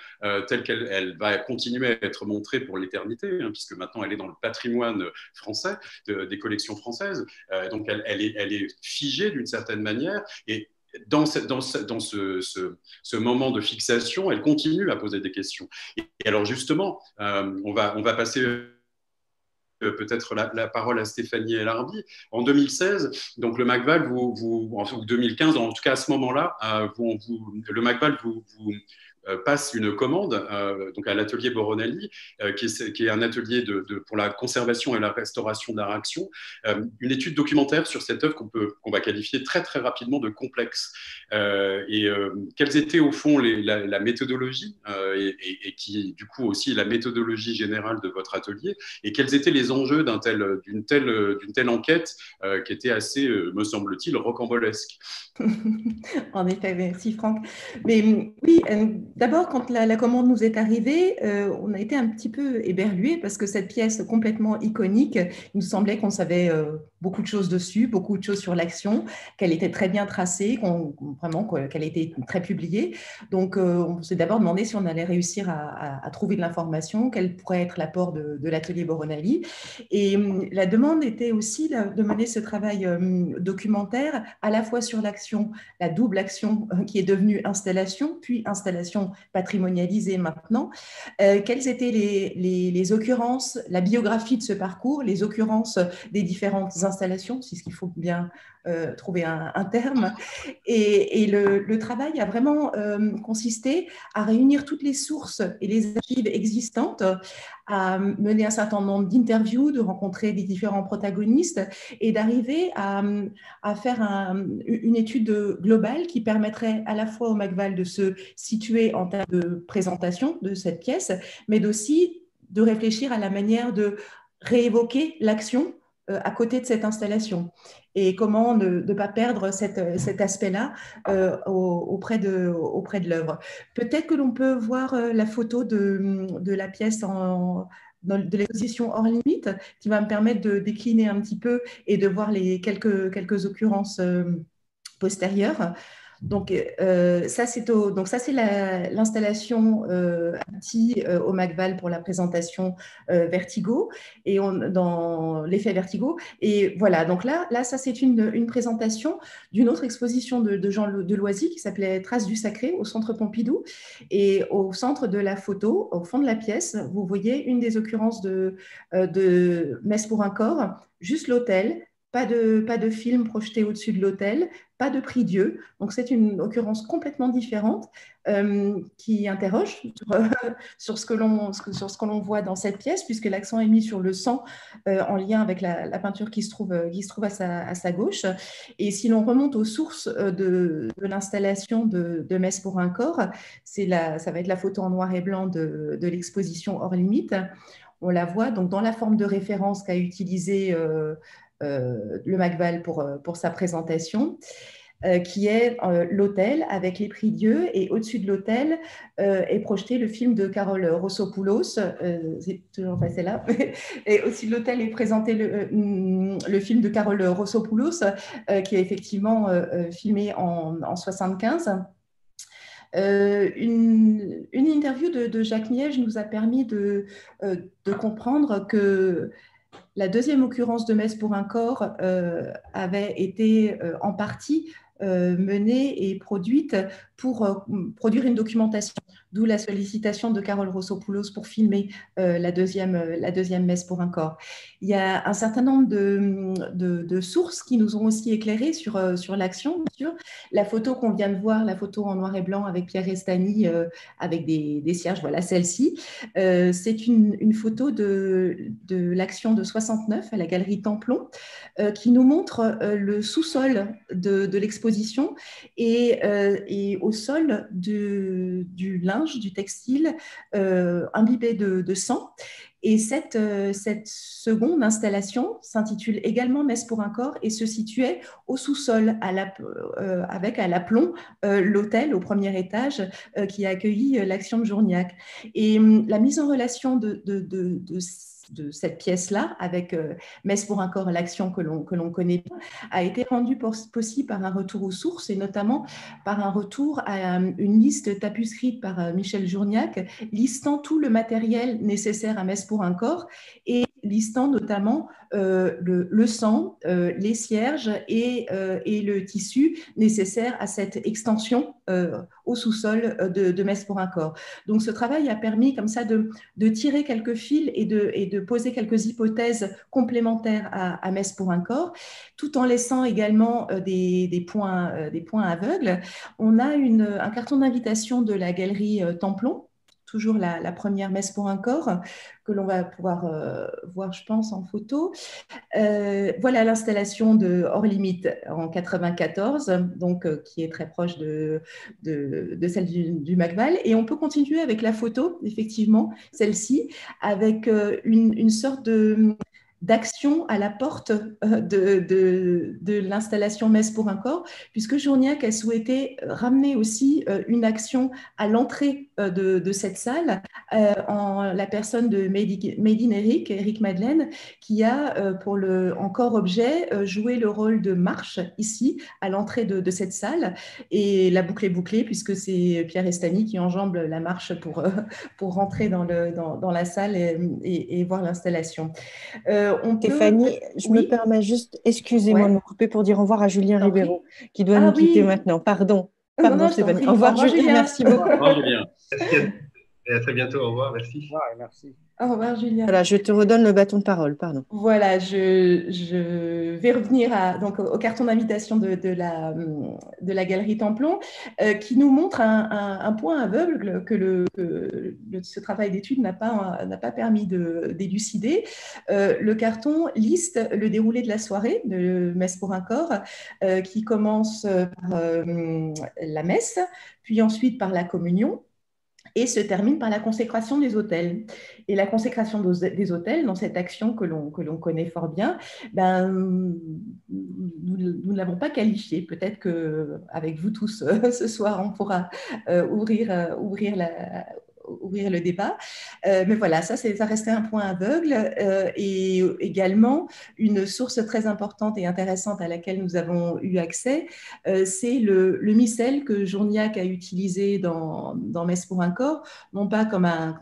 telle qu'elle va continuer à être montrée pour l'éternité, puisque maintenant elle est dans le patrimoine français, des collections françaises. Donc elle est figée d'une certaine manière, et dans ce moment de fixation, elle continue à poser des questions. Et alors justement, on va passer peut-être la parole à Stéphanie Elarbi. En 2016, donc le MACVAL, ou 2015, en tout cas à ce moment-là, le MACVAL vous passe une commande donc à l'atelier Boronali, qui est un atelier pour la conservation et la restauration d'art-action, une étude documentaire sur cette œuvre qu'on va qualifier très très rapidement de complexe. Quelles étaient au fond la méthodologie et qui du coup aussi la méthodologie générale de votre atelier, et quels étaient les enjeux d'une telle enquête qui était assez, me semble-t-il, rocambolesque. En effet, merci Franck. Mais oui, d'abord, quand la commande nous est arrivée, on a été un petit peu éberlués parce que cette pièce complètement iconique, il nous semblait qu'on savait beaucoup de choses dessus, beaucoup de choses sur l'action, qu'elle était très bien tracée, qu'elle était très publiée. Donc, on s'est d'abord demandé si on allait réussir à trouver de l'information, quel pourrait être l'apport de l'atelier Boronali. Et la demande était aussi de mener ce travail documentaire à la fois sur l'action, la double action qui est devenue installation, puis installation patrimonialisée maintenant. Quelles étaient les occurrences, la biographie de ce parcours, les occurrences des différentes installations, c'est ce qu'il faut bien trouver un terme. Et le travail a vraiment consisté à réunir toutes les sources et les archives existantes, à mener un certain nombre d'interviews, de rencontrer les différents protagonistes et d'arriver à faire une étude globale qui permettrait à la fois au McVal de se situer en termes de présentation de cette pièce, mais aussi de réfléchir à la manière de réévoquer l'action à côté de cette installation et comment ne pas perdre cet aspect-là auprès de l'œuvre. Peut-être que l'on peut voir la photo de la pièce de l'exposition Hors Limite, qui va me permettre de décliner un petit peu et de voir les quelques occurrences postérieures. Donc, ça, c'est l'installation au McVal pour la présentation Vertigo, et dans l'effet Vertigo. Et voilà, donc là ça, c'est une présentation d'une autre exposition de Jean Deloisy qui s'appelait Traces du Sacré au Centre Pompidou. Et au centre de la photo, au fond de la pièce, vous voyez une des occurrences de Messe pour un corps, juste l'autel. Pas de film projeté au-dessus de l'autel, pas de prie-dieu. Donc, c'est une occurrence complètement différente qui interroge sur ce que l'on voit dans cette pièce, puisque l'accent est mis sur le sang en lien avec la peinture qui se trouve à sa gauche. Et si l'on remonte aux sources de l'installation de Messe pour un corps, ça va être la photo en noir et blanc de l'exposition Hors Limite. On la voit donc dans la forme de référence qu'a utilisée le McVal pour sa présentation, qui est l'autel avec les prie-dieu, et au-dessus de l'autel est projeté le film de Carole Rossopoulos, c'est toujours passé là, et au-dessus de l'autel est présenté le film de Carole Rossopoulos, qui est effectivement filmé en 1975. Une interview de Jacques Miège nous a permis de comprendre que la deuxième occurrence de Messe pour un corps avait été en partie menée et produite pour produire une documentation, d'où la sollicitation de Carole Rossopoulos pour filmer la deuxième Messe pour un corps. Il y a un certain nombre de sources qui nous ont aussi éclairés sur l'action, bien sûr. La photo qu'on vient de voir, la photo en noir et blanc avec Pierre Restany avec des cierges, voilà celle-ci. C'est une photo de l'action de 69 à la galerie Templon qui nous montre le sous-sol de l'exposition et au sol du linge, du textile imbibé de sang. Et cette seconde installation s'intitule également Messe pour un corps et se situait au sous-sol avec à l'aplomb l'hôtel au premier étage qui a accueilli l'action de Journiac. Et la mise en relation de cette pièce-là, avec Messe pour un corps, l'action que l'on connaît bien, a été rendue possible par un retour aux sources et notamment par un retour à une liste tapuscrite par Michel Journiac, listant tout le matériel nécessaire à Messe pour un corps et listant notamment le sang, les cierges et le tissu nécessaire à cette extension au sous-sol de Messe pour un corps. Donc ce travail a permis comme ça de tirer quelques fils et de poser quelques hypothèses complémentaires à Messe pour un corps, tout en laissant également des points aveugles. On a un carton d'invitation de la galerie Templon, toujours la première Messe pour un corps, que l'on va pouvoir voir, je pense, en photo. Voilà l'installation de Hors Limite en 94, donc, qui est très proche de celle du McVal. Et on peut continuer avec la photo, effectivement, celle-ci, avec une sorte d'action à la porte de l'installation Messe pour un corps, puisque Journiac a souhaité ramener aussi une action à l'entrée de cette salle en la personne de Made in Eric Madeleine, qui a pour encore objet joué le rôle de marche ici à l'entrée de cette salle, et la boucle est bouclée puisque c'est Pierre Restany qui enjambe la marche pour rentrer dans la salle et voir l'installation. Stéphanie, je me permets juste, excusez-moi de me couper pour dire au revoir à Julien Ribeiro, qui doit nous quitter maintenant. Pardon, Stéphanie. Au revoir, Julien. Merci beaucoup. Au revoir, Julien. Merci. Et à très bientôt. Au revoir. Merci. Au revoir et merci. Au revoir, Julia. Voilà, je te redonne le bâton de parole, pardon. Voilà, je vais revenir donc, au carton d'invitation de la Galerie Templon, qui nous montre un point aveugle que ce travail d'étude n'a pas permis d'élucider. Le carton liste le déroulé de la soirée de Messe pour un corps, qui commence par la messe, puis ensuite par la communion, et se termine par la consécration des autels. Et la consécration des autels, dans cette action que l'on connaît fort bien, nous ne l'avons pas qualifiée. Peut-être qu'avec vous tous, ce soir, on pourra ouvrir le débat. Mais voilà, ça restait un point aveugle, et également une source très importante et intéressante à laquelle nous avons eu accès, c'est le missel que Journiac a utilisé dans Messe pour un corps, non pas comme un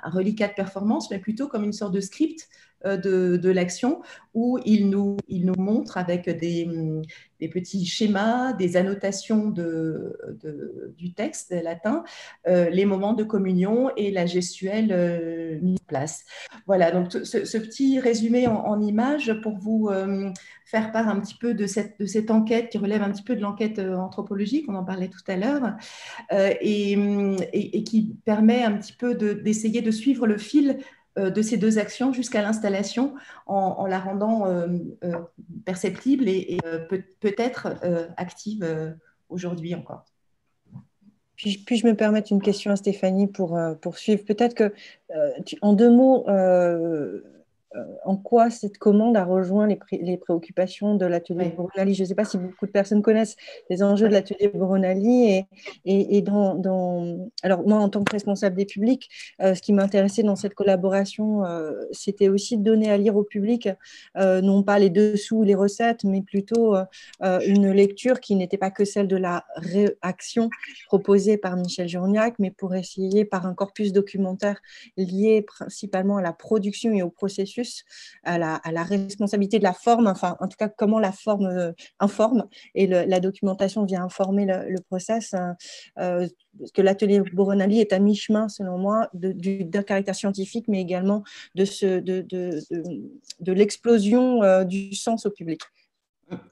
reliquat de performance, mais plutôt comme une sorte de script de l'action, où il nous montre avec des petits schémas, des annotations du texte latin, les moments de communion et la gestuelle mise en place. Voilà, donc ce petit résumé en images pour vous faire part un petit peu de cette enquête qui relève un petit peu de l'enquête anthropologique, on en parlait tout à l'heure, et qui permet un petit peu d'essayer de suivre le fil de ces deux actions jusqu'à l'installation, en la rendant perceptible et peut-être active aujourd'hui encore. Puis-je me permettre une question à Stéphanie pour poursuivre? Peut-être que, en 2 mots, en quoi cette commande a rejoint les préoccupations de l'atelier Boronali? Je ne sais pas si beaucoup de personnes connaissent les enjeux de l'atelier Boronali. Alors, moi, en tant que responsable des publics, ce qui m'intéressait dans cette collaboration, c'était aussi de donner à lire au public, non pas les dessous ou les recettes, mais plutôt une lecture qui n'était pas que celle de la réaction proposée par Michel Journiac, mais pour essayer, par un corpus documentaire lié principalement à la production et au processus, à la responsabilité de la forme, enfin, en tout cas, comment la forme informe, et la documentation vient informer le process, parce que l'atelier Boronali est à mi-chemin, selon moi, d'un caractère scientifique, mais également de l'explosion du sens au public.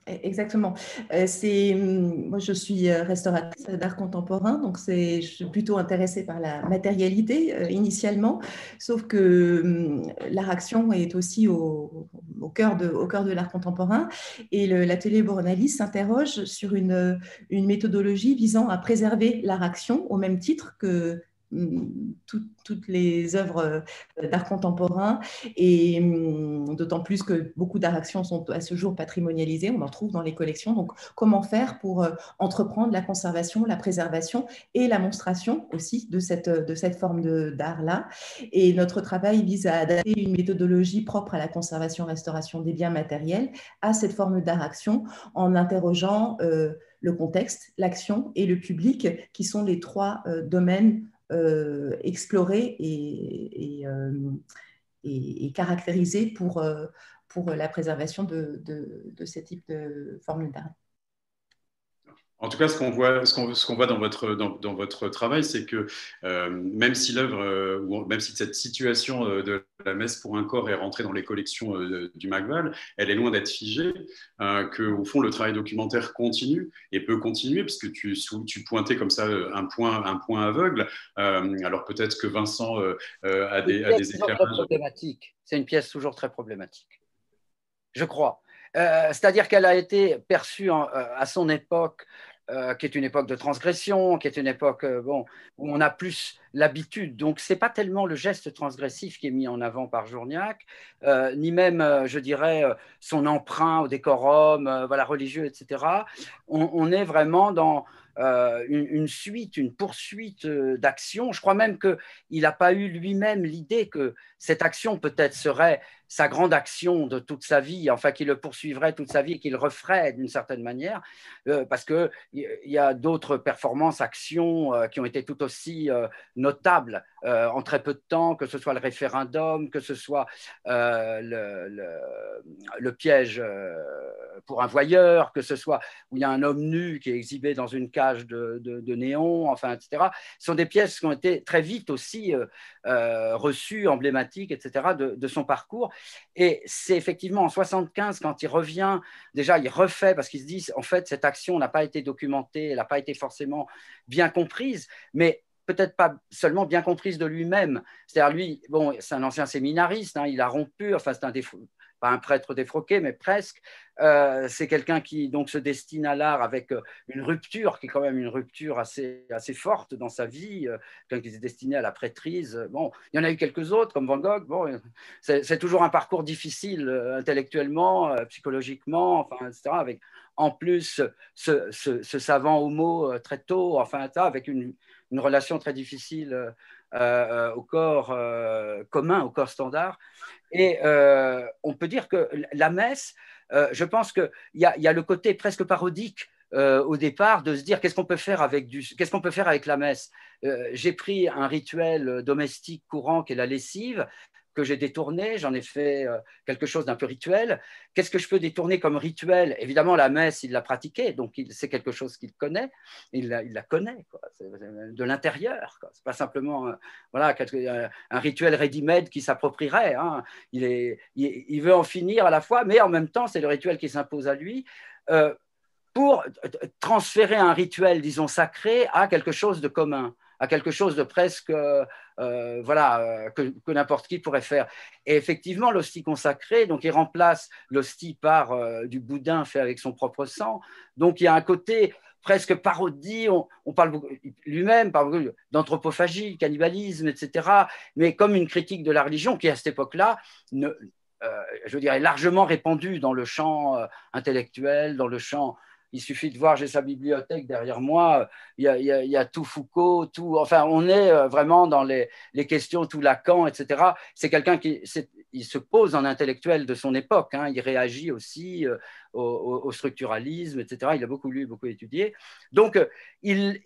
Exactement. Moi, je suis restauratrice d'art contemporain, donc je suis plutôt intéressée par la matérialité initialement, sauf que l'art-action est aussi au cœur de l'art contemporain, et l'atelier Boronali s'interroge sur une méthodologie visant à préserver l'art-action au même titre que toutes les œuvres d'art contemporain, et d'autant plus que beaucoup d'art-actions sont à ce jour patrimonialisées, on en trouve dans les collections. Donc, comment faire pour entreprendre la conservation, la préservation et la monstration aussi de cette forme d'art-là? Et notre travail vise à adapter une méthodologie propre à la conservation-restauration des biens matériels à cette forme d'art-action, en interrogeant le contexte, l'action et le public, qui sont les 3 domaines explorés et caractérisés pour la préservation de ce type de forme d'art. En tout cas, ce qu'on voit dans votre travail, c'est que même si l'œuvre, même si cette situation de la Messe pour un corps est rentrée dans les collections du Magval, elle est loin d'être figée, qu'au fond, le travail documentaire continue et peut continuer, puisque tu pointais comme ça un point aveugle. Alors peut-être que Vincent a des éclairages. C'est une pièce toujours très problématique, je crois. C'est-à-dire qu'elle a été perçue à son époque, qui est une époque de transgression, qui est une époque où on a plus l'habitude. Donc, ce n'est pas tellement le geste transgressif qui est mis en avant par Journiac, ni même, je dirais, son emprunt au décorum religieux, etc. On est vraiment dans une suite, une poursuite d'actions. Je crois même qu'il n'a pas eu lui-même l'idée que cette action peut-être serait sa grande action de toute sa vie, enfin qui le poursuivrait toute sa vie et qu'il referait d'une certaine manière, parce qu'il y a d'autres performances, actions qui ont été tout aussi notables en très peu de temps, que ce soit le référendum, que ce soit le piège pour un voyeur, que ce soit où il y a un homme nu qui est exhibé dans une cage de néon, enfin, etc. Ce sont des pièces qui ont été très vite aussi reçues, emblématiques, etc., de son parcours. Et c'est effectivement en 75, quand il revient, déjà, il refait, parce qu'il se dit, en fait, cette action n'a pas été documentée, elle n'a pas été forcément bien comprise, mais peut-être pas seulement bien comprise de lui-même. C'est-à-dire, lui, bon, c'est un ancien séminariste, hein, il a rompu, enfin, c'est pas un prêtre défroqué, mais presque. C'est quelqu'un qui donc se destine à l'art avec une rupture, qui est quand même une rupture assez forte dans sa vie, quelqu'un qui s'est destiné à la prêtrise. Bon, il y en a eu quelques autres, comme Van Gogh. Bon, c'est toujours un parcours difficile intellectuellement, psychologiquement, enfin, etc., avec en plus ce savant homo très tôt, enfin, avec une relation très difficile au corps commun, au corps standard. Et on peut dire que la messe, je pense qu'il y a le côté presque parodique au départ de se dire qu'est-ce qu'on peut faire avec la messe. J'ai pris un rituel domestique courant qui est la lessive, que j'ai détourné, j'en ai fait quelque chose d'un peu rituel. Qu'est-ce que je peux détourner comme rituel? Évidemment, la messe, il l'a pratiquée, donc c'est quelque chose qu'il connaît, il la connaît, quoi. C'est de l'intérieur. Ce n'est pas simplement voilà, un rituel ready-made qui s'approprierait. Hein. Il veut en finir à la fois, mais en même temps, c'est le rituel qui s'impose à lui. Pour transférer un rituel, disons, sacré à quelque chose de commun, à quelque chose de presque voilà, que n'importe qui pourrait faire. Et effectivement, l'hostie consacrée, donc il remplace l'hostie par du boudin fait avec son propre sang. Donc il y a un côté presque parodie, on parle lui-même d'anthropophagie, cannibalisme, etc., mais comme une critique de la religion qui, à cette époque-là, je dirais, largement répandue dans le champ intellectuel, dans le champ. Il suffit de voir, j'ai sa bibliothèque derrière moi, il y a tout Foucault, tout, enfin, on est vraiment dans les questions, tout Lacan, etc. C'est quelqu'un il se pose en intellectuel de son époque, hein, il réagit aussi au structuralisme, etc. Il a beaucoup lu, beaucoup étudié. Donc, il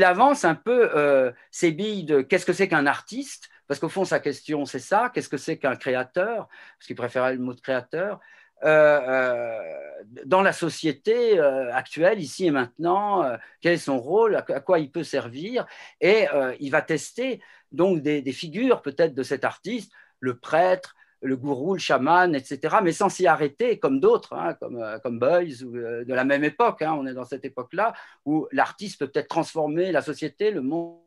avance un peu ses billes de qu'est-ce que c'est qu'un artiste, parce qu'au fond, sa question, c'est ça, qu'est-ce que c'est qu'un créateur, parce qu'il préférait le mot de créateur, dans la société actuelle, ici et maintenant, quel est son rôle, à quoi il peut servir, et il va tester donc des figures peut-être de cet artiste, le prêtre, le gourou, le chaman, etc., mais sans s'y arrêter, comme d'autres, hein, comme Beuys, ou de la même époque, hein, on est dans cette époque-là, où l'artiste peut peut-être transformer la société, le monde,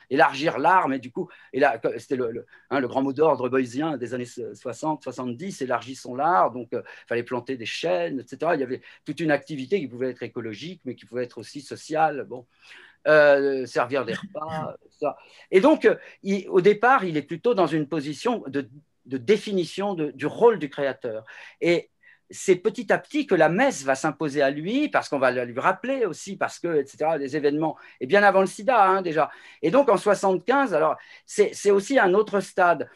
élargir l'art, mais du coup, c'était le grand mot d'ordre beusien des années 60-70, élargissons l'art, donc il fallait planter des chênes, etc. Il y avait toute une activité qui pouvait être écologique, mais qui pouvait être aussi sociale, bon, servir des repas, ça. Et donc, au départ, il est plutôt dans une position de définition du rôle du créateur. Et c'est petit à petit que la messe va s'imposer à lui, parce qu'on va lui rappeler aussi, parce que, etc., les événements, et bien avant le sida, hein, déjà. Et donc, en 75, alors, c'est aussi un autre stade,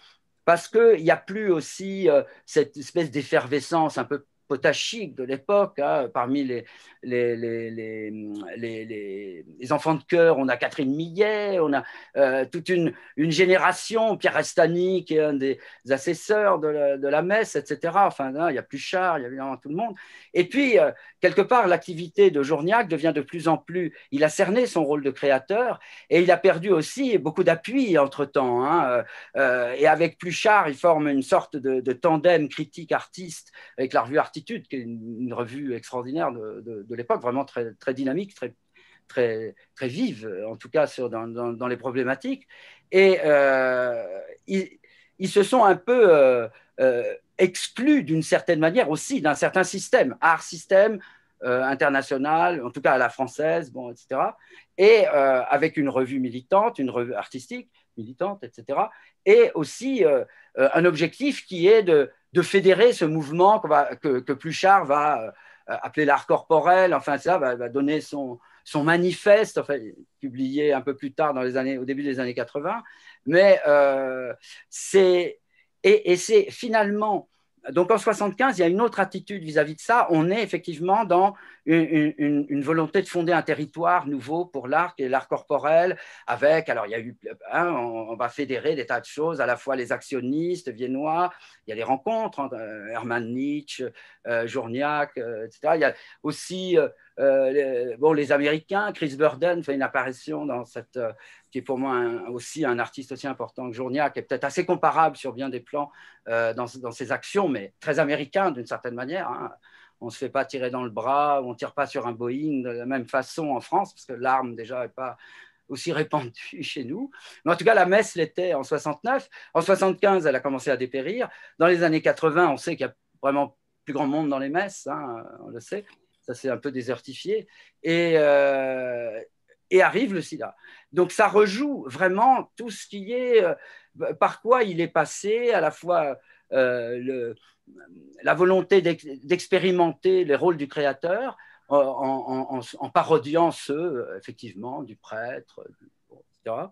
parce qu'il n'y a plus aussi cette espèce d'effervescence un peu potachique de l'époque, hein, parmi les enfants de chœur, on a Catherine Millet, on a toute une génération, Pierre Restany, qui est un des assesseurs de la messe, etc. Enfin, là, il y a Pluchart, il y a évidemment tout le monde. Et puis, quelque part, l'activité de Journiac devient de plus en plus... Il a cerné son rôle de créateur et il a perdu aussi beaucoup d'appui entre-temps. Hein, et avec Pluchart, il forme une sorte de tandem critique-artiste avec la revue Artitude, qui est une revue extraordinaire de l'époque, vraiment très, très dynamique, très vive, en tout cas dans les problématiques. Et ils se sont un peu exclus d'une certaine manière aussi d'un certain système, art système international, en tout cas à la française, bon, etc. Et avec une revue militante, une revue artistique militante, etc. Et aussi un objectif qui est de fédérer ce mouvement que Pluchart va appeler l'art corporel, enfin ça va donner son manifeste, enfin, publié un peu plus tard au début des années 80, mais Et c'est finalement, donc en 75, il y a une autre attitude vis-à-vis de ça. On est effectivement dans une volonté de fonder un territoire nouveau pour l'art, qui est l'art corporel, avec, alors il y a eu, on va fédérer des tas de choses, à la fois les actionnistes viennois, il y a des rencontres entre Hermann Nietzsche, Journiac, etc. Il y a aussi les Américains. Chris Burden fait une apparition dans cette, qui est pour moi aussi un artiste aussi important que Journiac, qui est peut-être assez comparable sur bien des plans dans ses actions, mais très américain d'une certaine manière. Hein. On ne se fait pas tirer dans le bras, on ne tire pas sur un Boeing de la même façon en France, parce que l'arme déjà n'est pas aussi répandue chez nous. Mais en tout cas, la messe l'était en 69. En 75, elle a commencé à dépérir. Dans les années 80, on sait qu'il y a vraiment plus grand monde dans les messes, hein, on le sait. Ça s'est un peu désertifié. Et arrive le sida. Donc ça rejoue vraiment tout ce qui est, par quoi il est passé, à la fois la volonté d'expérimenter les rôles du créateur en parodiant ceux, effectivement, du prêtre, etc.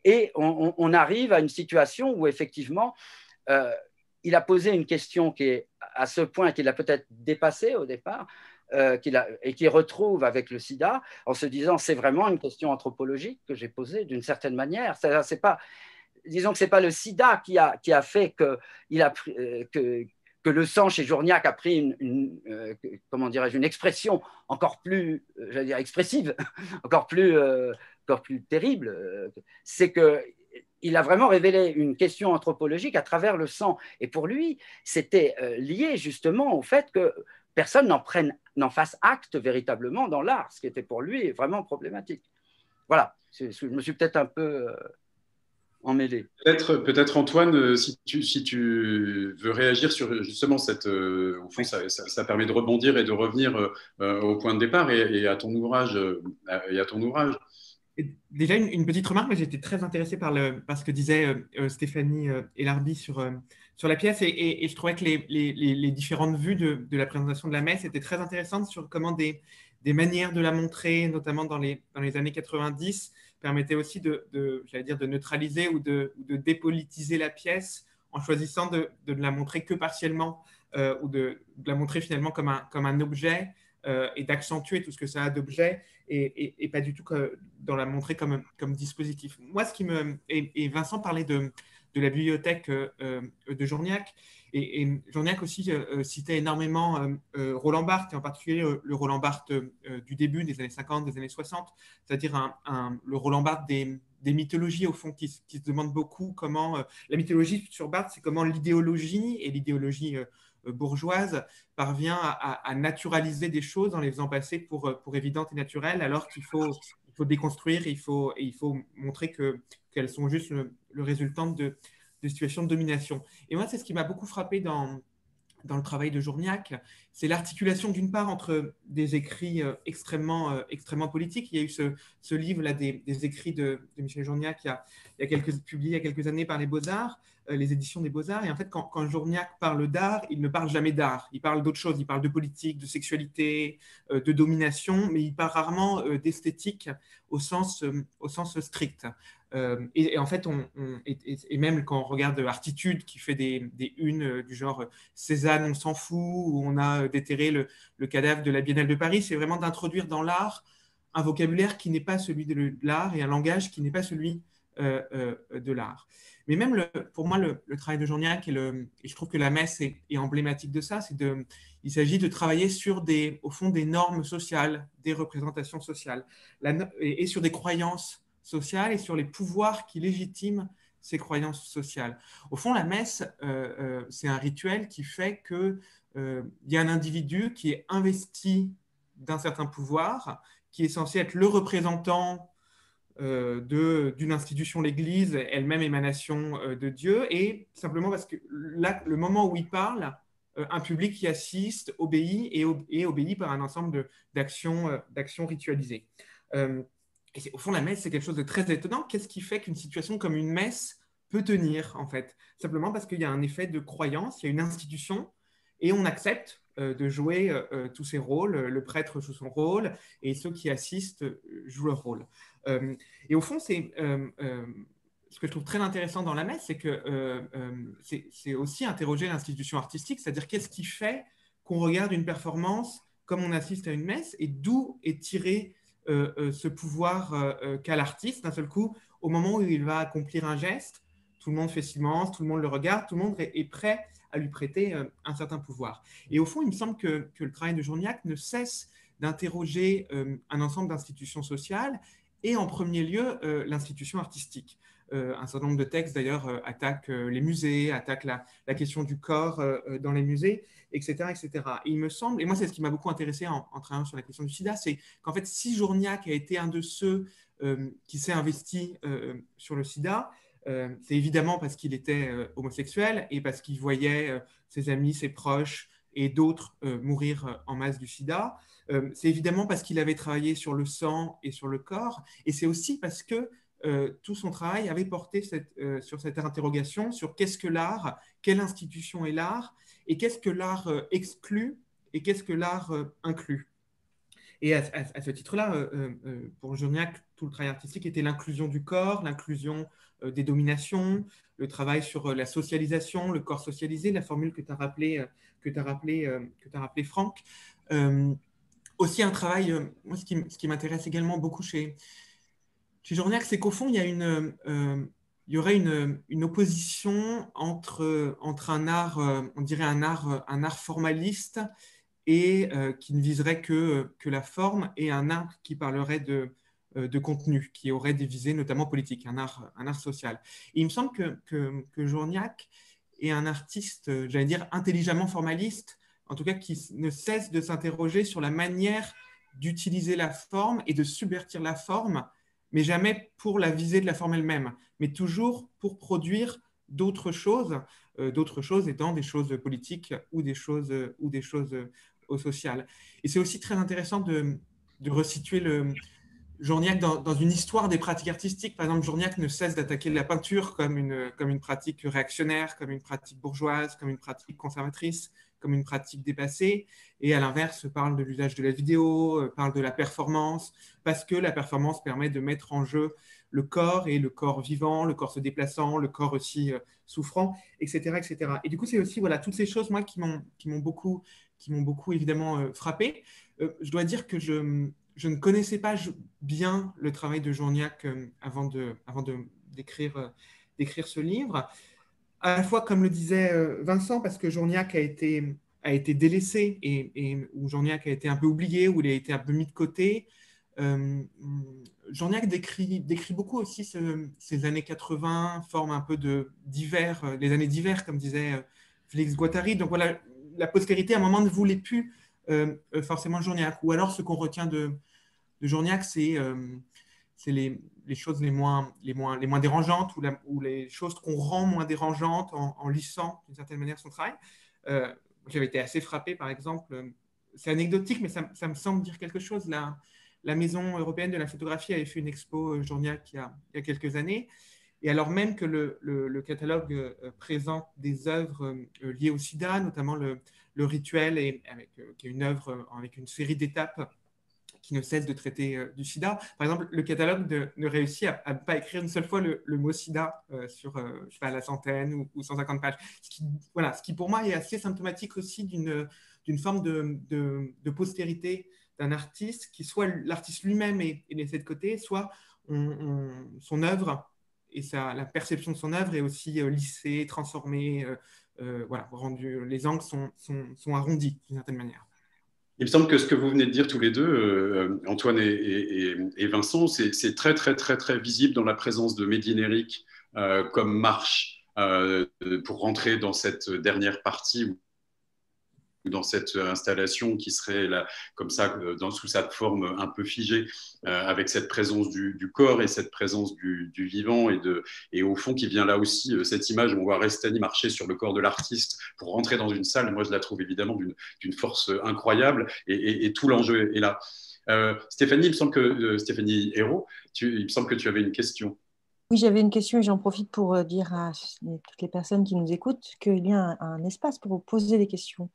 Et on arrive à une situation où, effectivement, il a posé une question qui est à ce point qu'il a peut-être dépassé au départ, et qu'il retrouve avec le sida, en se disant c'est vraiment une question anthropologique que j'ai posée d'une certaine manière. C'est pas, disons que ce n'est pas le sida qui a fait que le sang chez Journiac a pris comment dirais-je, une expression encore plus, j'allais dire, expressive, encore plus terrible. C'est qu'il a vraiment révélé une question anthropologique à travers le sang. Et pour lui, c'était lié justement au fait que personne n'en fasse acte véritablement dans l'art, ce qui était pour lui vraiment problématique. Voilà, je me suis peut-être un peu emmêlé. Peut-être Antoine, si tu veux réagir sur justement cette… au fond, ça permet de rebondir et de revenir au point de départ et à ton ouvrage. Déjà, une petite remarque, mais j'étais très intéressé par ce que disait Stéphanie Elarbi sur la pièce, et je trouvais que les différentes vues de la présentation de la messe étaient très intéressantes sur comment des manières de la montrer, notamment dans les années 90, permettaient aussi j'allais dire, de neutraliser ou de dépolitiser la pièce en choisissant de ne la montrer que partiellement ou de la montrer finalement comme un objet et d'accentuer tout ce que ça a d'objet et pas du tout dans la montrer comme dispositif. Moi, et Vincent parlait de la bibliothèque de Journiac, et Journiac aussi citait énormément Roland Barthes, et en particulier le Roland Barthes du début des années 50, des années 60, c'est-à-dire le Roland Barthes des mythologies, au fond, qui se demande beaucoup comment… la mythologie sur Barthes, c'est comment l'idéologie, et l'idéologie bourgeoise, parvient à naturaliser des choses en les faisant passer pour évidentes et naturelles, alors qu'il faut déconstruire, et il faut montrer qu'elles sont juste le résultant de situations de domination. Et moi, c'est ce qui m'a beaucoup frappé dans le travail de Journiac, c'est l'articulation d'une part entre des écrits extrêmement politiques. Il y a eu ce livre-là des écrits de Michel Journiac publié il y a quelques années par les Beaux-Arts, les éditions des Beaux-Arts. Et en fait, quand Journiac parle d'art, il ne parle jamais d'art. Il parle d'autre chose. Il parle de politique, de sexualité, de domination, mais il parle rarement d'esthétique au sens strict. Et en fait, et même quand on regarde Artitude, qui fait des unes du genre Cézanne, on s'en fout, où on a déterré le cadavre de la Biennale de Paris, c'est vraiment d'introduire dans l'art un vocabulaire qui n'est pas celui de l'art et un langage qui n'est pas celui de l'art. Mais même, pour moi, le travail de Journiac, et je trouve que la messe est emblématique de ça, il s'agit de travailler sur au fond, des normes sociales, des représentations sociales, et sur des croyances sociales et sur les pouvoirs qui légitiment ces croyances sociales. Au fond, la messe, c'est un rituel qui fait qu'il y a un individu qui est investi d'un certain pouvoir, qui est censé être le représentant d'une institution, l'Église, elle-même émanation de Dieu, et simplement parce que là, le moment où il parle, un public qui assiste, obéit, et obéit par un ensemble d'actions ritualisées. Et au fond, la messe, c'est quelque chose de très étonnant. Qu'est-ce qui fait qu'une situation comme une messe peut tenir, en fait? Simplement parce qu'il y a un effet de croyance, il y a une institution, et on accepte de jouer tous ces rôles. Le prêtre joue son rôle, et ceux qui assistent jouent leur rôle. Et au fond, ce que je trouve très intéressant dans la messe, c'est que c'est aussi interroger l'institution artistique, c'est-à-dire qu'est-ce qui fait qu'on regarde une performance comme on assiste à une messe et d'où est tiré ce pouvoir qu'a l'artiste d'un seul coup au moment où il va accomplir un geste. Tout le monde fait silence, tout le monde le regarde, tout le monde est prêt à lui prêter un certain pouvoir. Et au fond, il me semble que le travail de Journiac ne cesse d'interroger un ensemble d'institutions sociales et en premier lieu l'institution artistique. Un certain nombre de textes d'ailleurs attaquent les musées, attaquent la question du corps dans les musées, etc., etc. Et il me semble, et moi c'est ce qui m'a beaucoup intéressé en travaillant sur la question du sida, c'est qu'en fait si Journiac a été un de ceux qui s'est investi sur le sida, c'est évidemment parce qu'il était homosexuel et parce qu'il voyait ses amis, ses proches et d'autres mourir en masse du sida. C'est évidemment parce qu'il avait travaillé sur le sang et sur le corps. Et c'est aussi parce que tout son travail avait porté sur cette interrogation sur qu'est-ce que l'art, quelle institution est l'art, et qu'est-ce que l'art exclut et qu'est-ce que l'art inclut. Et à ce titre-là, pour Journiac, tout le travail artistique était l'inclusion du corps, l'inclusion des dominations, le travail sur la socialisation, le corps socialisé, la formule que tu as rappelé, Franck. Aussi un travail, moi, ce qui m'intéresse également beaucoup chez Journiac, c'est qu'au fond, il y aurait une opposition entre un art, on dirait un art formaliste et qui ne viserait que la forme, et un art qui parlerait de contenu, qui aurait des visées notamment politiques, un art social. Et il me semble que Journiac est un artiste, j'allais dire, intelligemment formaliste, en tout cas qui ne cesse de s'interroger sur la manière d'utiliser la forme et de subvertir la forme, mais jamais pour la visée de la forme elle-même, mais toujours pour produire d'autres choses étant des choses politiques ou des choses sociales. Et c'est aussi très intéressant de resituer Journiac dans une histoire des pratiques artistiques. Par exemple, Journiac ne cesse d'attaquer la peinture comme une pratique réactionnaire, comme une pratique bourgeoise, comme une pratique conservatrice, comme une pratique dépassée, et à l'inverse parle de l'usage de la vidéo, parle de la performance, parce que la performance permet de mettre en jeu le corps, et le corps vivant, le corps se déplaçant, le corps aussi souffrant, etc., etc. Et du coup, c'est aussi toutes ces choses, moi, qui m'ont beaucoup évidemment frappé. Je dois dire que je ne connaissais pas bien le travail de Journiac avant d'écrire ce livre. À la fois, comme le disait Vincent, parce que Journiac a été délaissé et où Journiac a été un peu oublié, où il a été un peu mis de côté. Journiac décrit beaucoup aussi ces années 80, forme un peu d'hiver, les années d'hiver, comme disait Félix Guattari. Donc voilà, la postérité, à un moment, ne voulait plus forcément Journiac. Ou alors, ce qu'on retient de Journiac, c'est les choses les moins dérangeantes ou les choses qu'on rend moins dérangeantes en lissant d'une certaine manière son travail. J'avais été assez frappé, par exemple, c'est anecdotique, mais ça me semble dire quelque chose. La Maison européenne de la photographie avait fait une expo Journiac il y a quelques années, et alors même que le catalogue présente des œuvres liées au sida, notamment le rituel, qui est une œuvre avec une série d'étapes qui ne cesse de traiter du sida. Par exemple, le catalogue ne réussit à ne pas écrire une seule fois le mot sida sur je sais pas, la centaine ou 150 pages. Ce qui pour moi est assez symptomatique aussi d'une forme de postérité d'un artiste, qui soit l'artiste lui-même est laissé de côté, soit son œuvre et la perception de son œuvre est aussi lissée, transformée, rendue, les angles sont arrondis d'une certaine manière. Il me semble que ce que vous venez de dire tous les deux, Antoine et Vincent, c'est très, très, très, très visible dans la présence de Mehdi Neric comme marche pour rentrer dans cette dernière partie, dans cette installation qui serait là, comme ça, sous sa forme un peu figée, avec cette présence du corps et cette présence du vivant, et au fond qui vient là aussi, cette image où on voit Restani marcher sur le corps de l'artiste pour rentrer dans une salle. Moi, je la trouve évidemment d'une force incroyable, et tout l'enjeu est là. Stéphanie, Stéphanie Hérault, il me semble que tu avais une question. Oui, j'avais une question et j'en profite pour dire à toutes les personnes qui nous écoutent qu'il y a un espace pour vous poser des questions.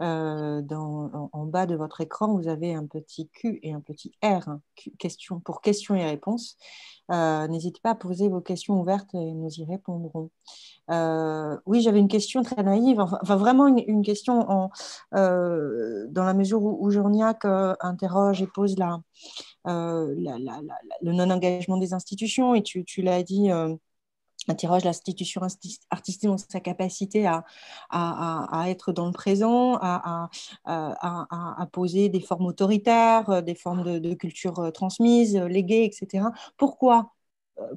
En bas de votre écran, vous avez un petit Q et un petit R, hein, pour questions et réponses. N'hésitez pas à poser vos questions ouvertes et nous y répondrons. Oui, j'avais une question très naïve, enfin vraiment une question dans la mesure où Journiac interroge et pose le non-engagement des institutions, et tu l'as dit, interroge l'institution artistique dans sa capacité à être dans le présent, à poser des formes autoritaires, des formes de culture transmise, léguée, etc. Pourquoi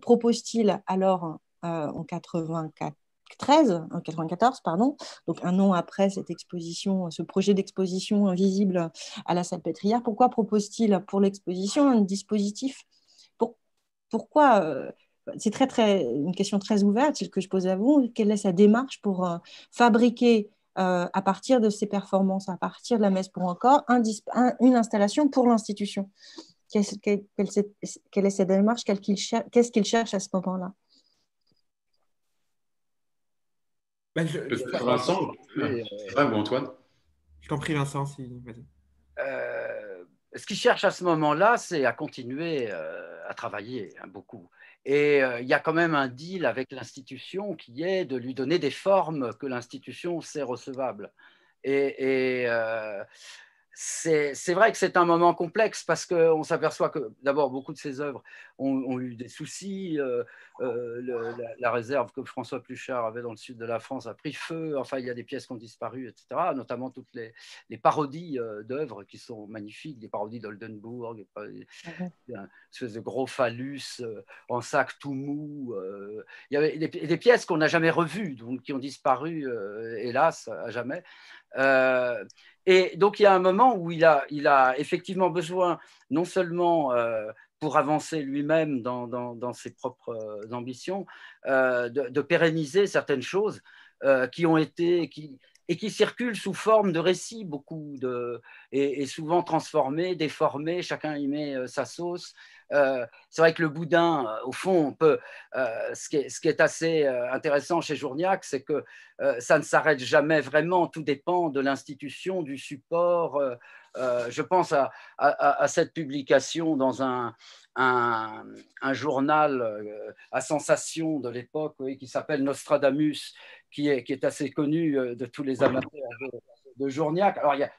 propose-t-il alors en 94, pardon, donc un an après cette exposition, ce projet d'exposition visible à la Salpêtrière, pourquoi propose-t-il pour l'exposition un dispositif? Pourquoi c'est une question très ouverte, celle que je pose à vous. Quelle est sa démarche pour fabriquer, à partir de ses performances, à partir de la Messe pour un corps, une installation pour l'institution? Quelle est sa démarche? Qu'est-ce qu'il cherche à ce moment-là? Vincent, ou Antoine? Je t'en prie, Vincent. Vas-y. Ce qu'il cherche à ce moment-là, c'est à continuer à travailler beaucoup. Et il y a quand même un deal avec l'institution qui est de lui donner des formes que l'institution sait recevables. Et c'est vrai que c'est un moment complexe parce qu'on s'aperçoit que d'abord beaucoup de ces œuvres ont eu des soucis. La réserve que François Pluchart avait dans le sud de la France a pris feu. Enfin, il y a des pièces qui ont disparu, etc. Notamment toutes les parodies d'œuvres qui sont magnifiques, des parodies d'Oldenburg, une espèce de gros phallus en sac tout mou. Il y avait des pièces qu'on n'a jamais revues, donc qui ont disparu, hélas, à jamais. Et donc, il y a un moment où il a effectivement besoin, non seulement pour avancer lui-même dans ses propres ambitions, de pérenniser certaines choses qui ont été... et qui circulent sous forme de récits, et souvent transformés, déformés, chacun y met sa sauce. C'est vrai que le boudin, au fond, ce qui est assez intéressant chez Journiac, c'est que ça ne s'arrête jamais vraiment, tout dépend de l'institution, du support. Je pense à cette publication dans un journal à sensation de l'époque, qui s'appelle Nostradamus, qui est assez connu de tous les amateurs de Journiac. Alors, il y a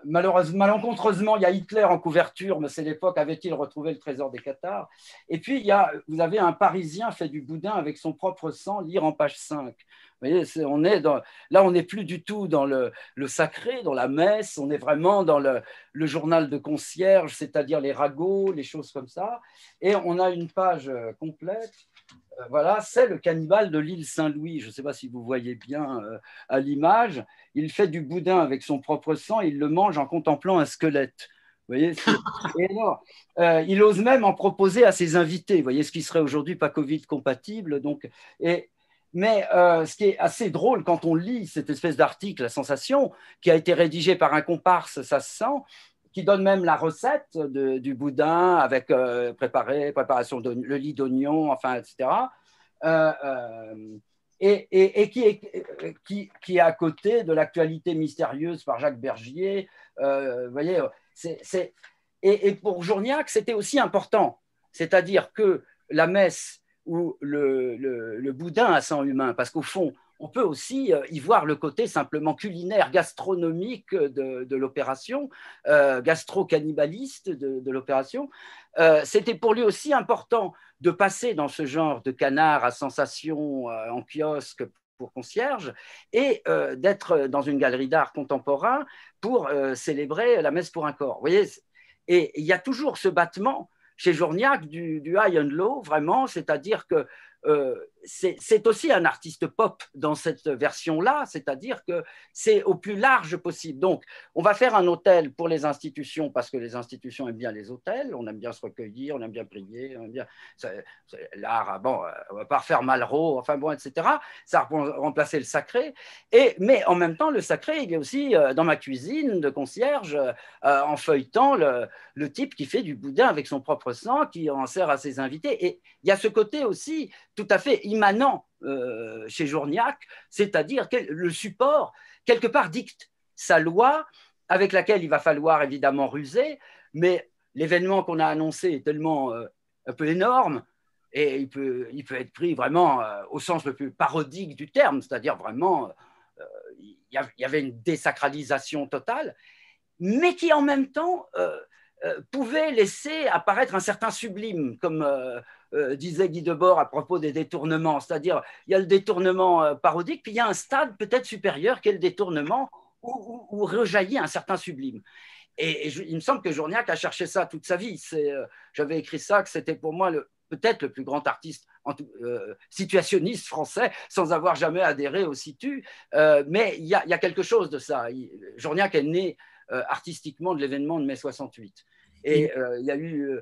malencontreusement, il y a Hitler en couverture, mais c'est l'époque, avait-il retrouvé le trésor des Cathares? Et puis, vous avez un Parisien fait du boudin avec son propre sang, lire en page 5. Vous voyez, là, on n'est plus du tout dans le sacré, dans la messe, on est vraiment dans le journal de concierge, c'est-à-dire les ragots, les choses comme ça. Et on a une page complète. Voilà, c'est le cannibale de l'île Saint-Louis. Je ne sais pas si vous voyez bien à l'image. Il fait du boudin avec son propre sang et il le mange en contemplant un squelette. Vous voyez, il ose même en proposer à ses invités. Vous voyez, ce qui serait aujourd'hui pas Covid compatible. Donc, mais ce qui est assez drôle quand on lit cette espèce d'article, La Sensation, qui a été rédigé par un comparse, ça se sent, qui donne même la recette du boudin avec préparation de le lit d'oignon, enfin, etc. Et qui est à côté de l'actualité mystérieuse par Jacques Bergier. Vous voyez, et pour Journiac, c'était aussi important. C'est-à-dire que la messe ou le boudin à sang humain, parce qu'au fond, on peut aussi y voir le côté simplement culinaire, gastronomique de l'opération, gastro-cannibaliste de l'opération. C'était pour lui aussi important de passer dans ce genre de canard à sensation en kiosque pour concierge et d'être dans une galerie d'art contemporain pour célébrer la messe pour un corps. Vous voyez, et il y a toujours ce battement chez Journiac du high and low, vraiment, c'est-à-dire que c'est aussi un artiste pop dans cette version-là, c'est-à-dire que c'est au plus large possible. Donc, on va faire un hôtel pour les institutions parce que les institutions aiment bien les hôtels, on aime bien se recueillir, on aime bien prier, on aime bien l'art. Bon, on va pas refaire Malraux, enfin bon, etc. Ça va remplacer le sacré. Mais en même temps, le sacré, il est aussi dans ma cuisine de concierge, en feuilletant le type qui fait du boudin avec son propre sang, qui en sert à ses invités. Et il y a ce côté aussi tout à fait immanent chez Journiac, c'est-à-dire que le support, quelque part, dicte sa loi, avec laquelle il va falloir évidemment ruser, mais l'événement qu'on a annoncé est tellement un peu énorme, et il peut être pris vraiment au sens le plus parodique du terme, c'est-à-dire vraiment, il y avait une désacralisation totale, mais qui en même temps pouvait laisser apparaître un certain sublime, comme disait Guy Debord à propos des détournements, c'est-à-dire il y a le détournement parodique, puis il y a un stade peut-être supérieur qui est le détournement où rejaillit un certain sublime. Et il me semble que Journiac a cherché ça toute sa vie. J'avais écrit ça, que c'était pour moi peut-être le plus grand artiste situationniste français, sans avoir jamais adhéré au situ. Mais il y a quelque chose de ça. Journiac est né artistiquement de l'événement de mai 68. Et il y a eu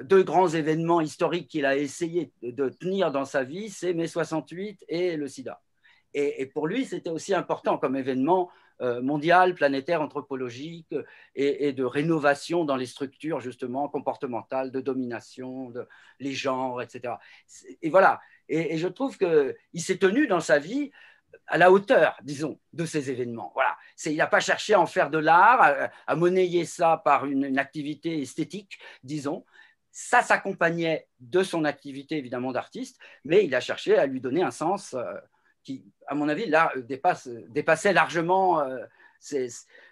deux grands événements historiques qu'il a essayé de tenir dans sa vie, c'est mai 68 et le sida. Et pour lui, c'était aussi important comme événement mondial, planétaire, anthropologique et de rénovation dans les structures justement comportementales, de domination, les genres, etc. Et voilà. Et je trouve qu'il s'est tenu dans sa vie à la hauteur, disons, de ces événements. Voilà. Il n'a pas cherché à en faire de l'art, à monnayer ça par une activité esthétique, disons. Ça s'accompagnait de son activité, évidemment, d'artiste, mais il a cherché à lui donner un sens qui, à mon avis, là, dépassait largement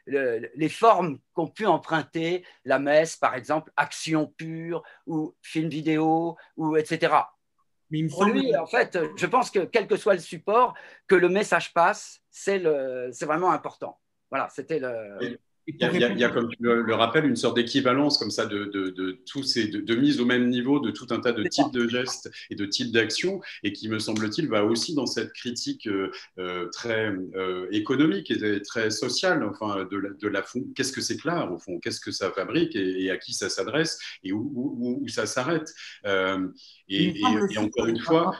les formes qu'ont pu emprunter la messe, par exemple, action pure ou film vidéo, ou etc. Mais pour lui, en fait, je pense que quel que soit le support, que le message passe, c'est vraiment important. Voilà, c'était le... Il y a, comme tu le rappelles, une sorte d'équivalence comme ça de mise au même niveau de tout un tas de types de gestes et de types d'actions, et qui, me semble-t-il, va aussi dans cette critique très économique et très sociale, enfin, qu'est-ce que c'est que l'art, au fond, qu'est-ce que ça fabrique et à qui ça s'adresse et où ça s'arrête. Et encore une fois...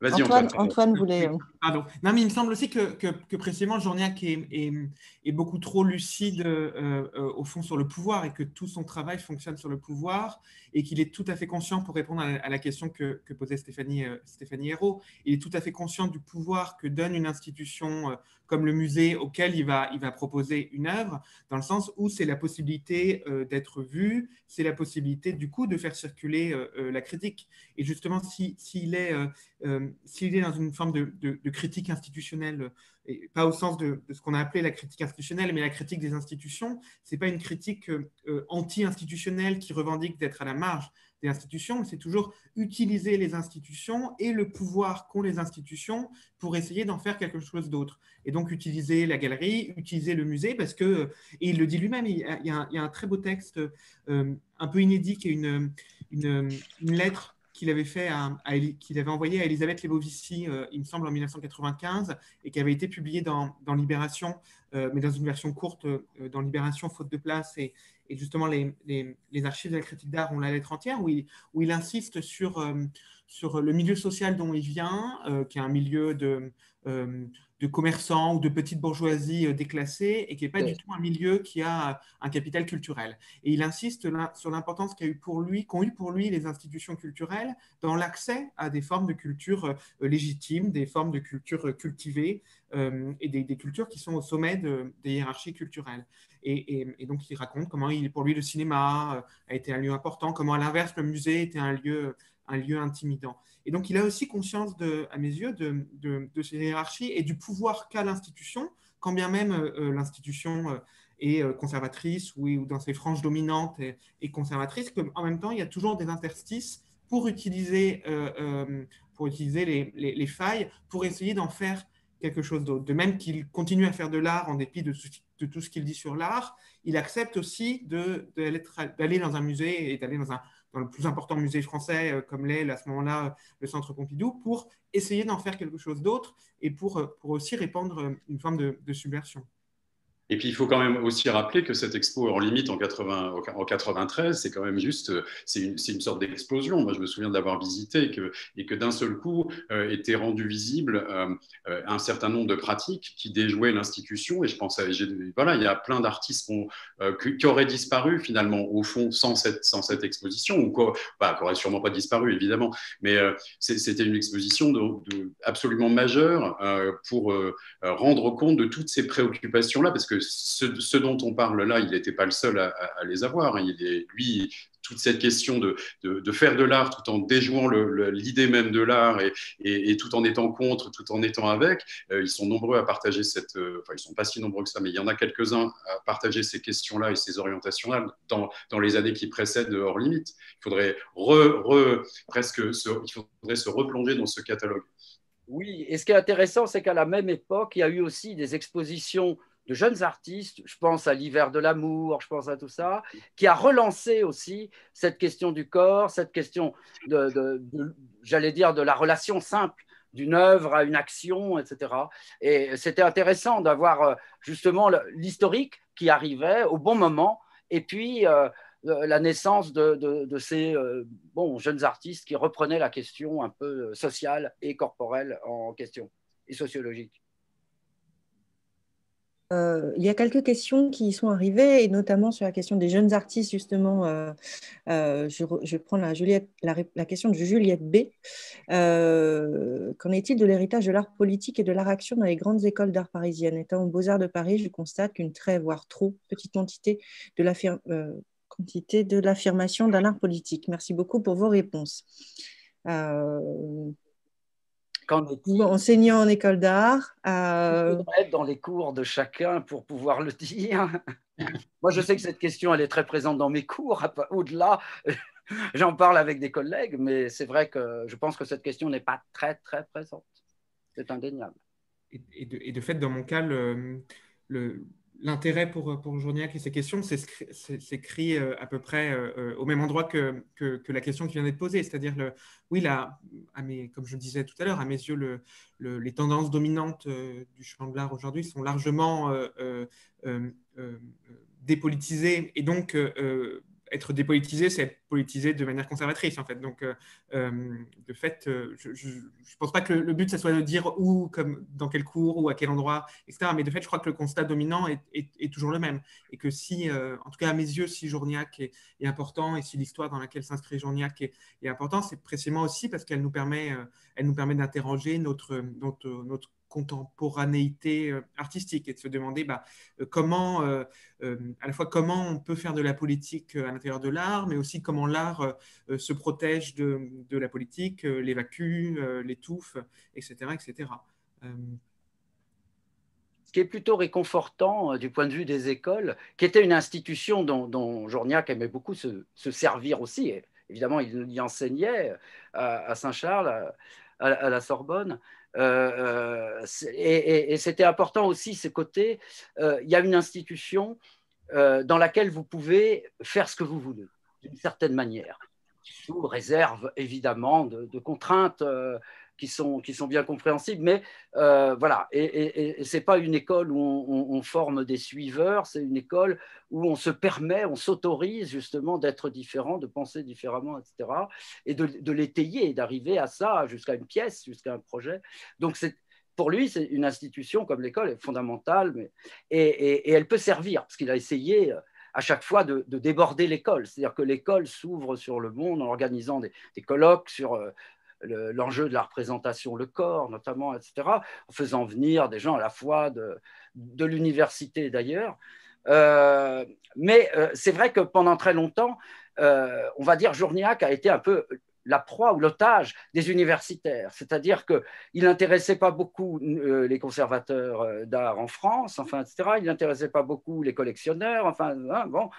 Vas-y, Antoine voulait... Pardon. Non, mais il me semble aussi que précisément, Journiac est beaucoup trop lucide au fond sur le pouvoir, et que tout son travail fonctionne sur le pouvoir, et qu'il est tout à fait conscient, pour répondre à la question que posait Stéphanie Hérault, il est tout à fait conscient du pouvoir que donne une institution comme le musée auquel il va proposer une œuvre, dans le sens où c'est la possibilité d'être vu, c'est la possibilité du coup de faire circuler la critique. Et justement, s'il est dans une forme de critique institutionnelle, et pas au sens de ce qu'on a appelé la critique institutionnelle, mais la critique des institutions, ce n'est pas une critique anti-institutionnelle qui revendique d'être à la marge des institutions, mais c'est toujours utiliser les institutions et le pouvoir qu'ont les institutions pour essayer d'en faire quelque chose d'autre. Et donc utiliser la galerie, utiliser le musée, parce que, et il le dit lui-même, il y a un très beau texte un peu inédit, qui est une lettre qu'il avait envoyé à Elisabeth Lebovici, il me semble, en 1995, et qui avait été publié dans Libération, mais dans une version courte dans Libération, faute de place, et justement les archives de la critique d'art ont la lettre entière, où il insiste sur le milieu social dont il vient, qui est un milieu de commerçants ou de petite bourgeoisie déclassée, et qui n'est pas du tout un milieu qui a un capital culturel. Et il insiste sur l'importance qu'ont eu pour lui les institutions culturelles dans l'accès à des formes de culture légitimes, des formes de culture cultivée, et des cultures qui sont au sommet des hiérarchies culturelles. Et donc, il raconte comment, pour lui, le cinéma a été un lieu important, comment, à l'inverse, le musée était un lieu intimidant. Et donc, il a aussi conscience, à mes yeux, de ces hiérarchies et du pouvoir qu'a l'institution, quand bien même l'institution est conservatrice ou dans ses franges dominantes et conservatrice, qu'en même temps, il y a toujours des interstices pour utiliser les failles, pour essayer d'en faire quelque chose d'autre. De même qu'il continue à faire de l'art en dépit de tout ce qu'il dit sur l'art, il accepte aussi d'aller dans un musée et d'aller dans un dans le plus important musée français, comme l'est à ce moment-là le Centre Pompidou, pour essayer d'en faire quelque chose d'autre et pour aussi répandre une forme de subversion. Et puis, il faut quand même aussi rappeler que cette expo hors limite en 93, c'est quand même juste, c'est une sorte d'explosion. Moi, je me souviens de l'avoir visité et que d'un seul coup était rendu visible un certain nombre de pratiques qui déjouaient l'institution. Et je pense, voilà, il y a plein d'artistes qui auraient disparu finalement au fond sans cette exposition, ou qui n'auraient sûrement pas disparu évidemment. Mais c'était une exposition absolument majeure pour rendre compte de toutes ces préoccupations-là, parce que ce dont on parle là, il n'était pas le seul à les avoir. Lui, toute cette question de faire de l'art tout en déjouant l'idée même de l'art et tout en étant contre, tout en étant avec, ils sont nombreux à partager enfin, ils ne sont pas si nombreux que ça, mais il y en a quelques-uns à partager ces questions-là et ces orientations-là dans les années qui précèdent Hors Limite. Il faudrait se replonger dans ce catalogue. Oui, et ce qui est intéressant, c'est qu'à la même époque, il y a eu aussi des expositions de jeunes artistes, je pense à l'Hiver de l'amour, je pense à tout ça, qui a relancé aussi cette question du corps, cette question j'allais dire, de la relation simple d'une œuvre à une action, etc. Et c'était intéressant d'avoir justement l'historique qui arrivait au bon moment, et puis la naissance de ces jeunes artistes qui reprenaient la question un peu sociale et corporelle en question, et sociologique. Il y a quelques questions qui sont arrivées, et notamment sur la question des jeunes artistes, justement. Je prends la question de Juliette B. Qu'en est-il de l'héritage de l'art politique et de l'art action dans les grandes écoles d'art parisiennes? Étant aux Beaux-Arts de Paris, je constate qu'une très, voire trop petite quantité de l'affirmation d'un art politique. Merci beaucoup pour vos réponses. Enseignant en école d'art. Il faudrait être dans les cours de chacun pour pouvoir le dire. Moi, je sais que cette question, elle est très présente dans mes cours. Au-delà, j'en parle avec des collègues, mais c'est vrai que je pense que cette question n'est pas très, très présente. C'est indéniable. Et de fait, dans mon cas, l'intérêt pour Journiac et ses questions s'écrit à peu près au même endroit que la question qui vient d'être posée. C'est-à-dire, comme je le disais tout à l'heure, à mes yeux, les tendances dominantes du champ de l'art aujourd'hui sont largement dépolitisées. Et donc, être dépolitisé, c'est être politisé de manière conservatrice, en fait. Donc, de fait, je ne pense pas que le but, ça soit de dire où, dans quel cours, ou à quel endroit, etc. Mais de fait, je crois que le constat dominant est toujours le même. Et que si, en tout cas à mes yeux, si Journiac est important, et si l'histoire dans laquelle s'inscrit Journiac est importante, c'est précisément aussi parce qu'elle nous permet d'interroger notre contemporanéité artistique et de se demander comment, à la fois comment on peut faire de la politique à l'intérieur de l'art, mais aussi comment l'art se protège de la politique, l'évacue, l'étouffe, etc. etc. Ce qui est plutôt réconfortant du point de vue des écoles, qui était une institution dont Journiac aimait beaucoup se servir aussi. Et évidemment, il y enseignait à Saint-Charles, à la Sorbonne. Et c'était important aussi ce côté, il y a une institution dans laquelle vous pouvez faire ce que vous voulez, d'une certaine manière, sous réserve évidemment de contraintes qui sont bien compréhensibles, mais voilà, et ce n'est pas une école où on forme des suiveurs, c'est une école où on se permet, on s'autorise justement d'être différent, de penser différemment, etc., et de l'étayer, d'arriver à ça, jusqu'à une pièce, jusqu'à un projet. Donc pour lui, c'est une institution comme l'école est fondamentale, et elle peut servir, parce qu'il a essayé à chaque fois de déborder l'école. C'est-à-dire que l'école s'ouvre sur le monde en organisant des colloques sur l'enjeu de la représentation, le corps notamment, etc., en faisant venir des gens à la fois de l'université d'ailleurs. Mais c'est vrai que pendant très longtemps, on va dire Journiac a été un peu la proie ou l'otage des universitaires, c'est-à-dire qu'il n'intéressait pas beaucoup les conservateurs d'art en France, enfin, etc. Il n'intéressait pas beaucoup les collectionneurs, enfin, hein, bon.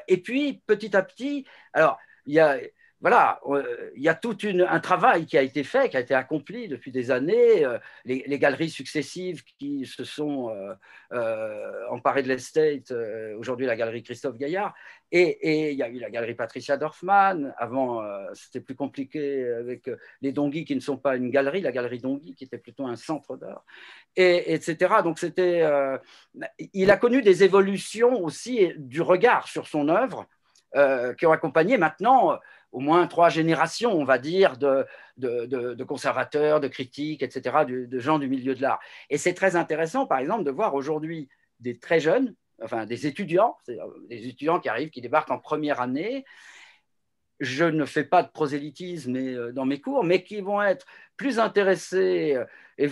Et puis, petit à petit, alors, il y a voilà, il y a tout un travail qui a été fait, qui a été accompli depuis des années. Les galeries successives qui se sont emparées de l'estate, aujourd'hui la galerie Christophe Gaillard, et il y a eu la galerie Patricia Dorfman. Avant, c'était plus compliqué avec les Donguy qui ne sont pas une galerie, la galerie Donguy qui était plutôt un centre d'art, etc. Donc il a connu des évolutions aussi du regard sur son œuvre qui ont accompagné maintenant au moins 3 générations, on va dire, de conservateurs, de critiques, etc., de gens du milieu de l'art. Et c'est très intéressant, par exemple, de voir aujourd'hui des très jeunes, enfin des étudiants qui arrivent, qui débarquent en première année. Je ne fais pas de prosélytisme dans mes cours, mais qui vont être plus intéressés et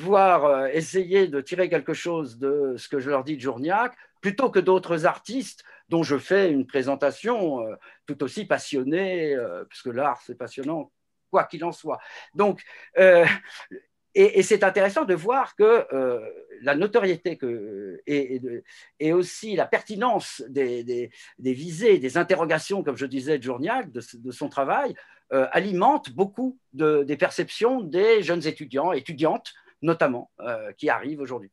essayer de tirer quelque chose de ce que je leur dis de Journiac, plutôt que d'autres artistes dont je fais une présentation tout aussi passionnée, puisque l'art, c'est passionnant, quoi qu'il en soit. Donc, et c'est intéressant de voir que la notoriété et aussi la pertinence des visées, des interrogations, comme je disais, de Journiac, de son travail, alimente beaucoup des perceptions des jeunes étudiantes notamment, qui arrivent aujourd'hui.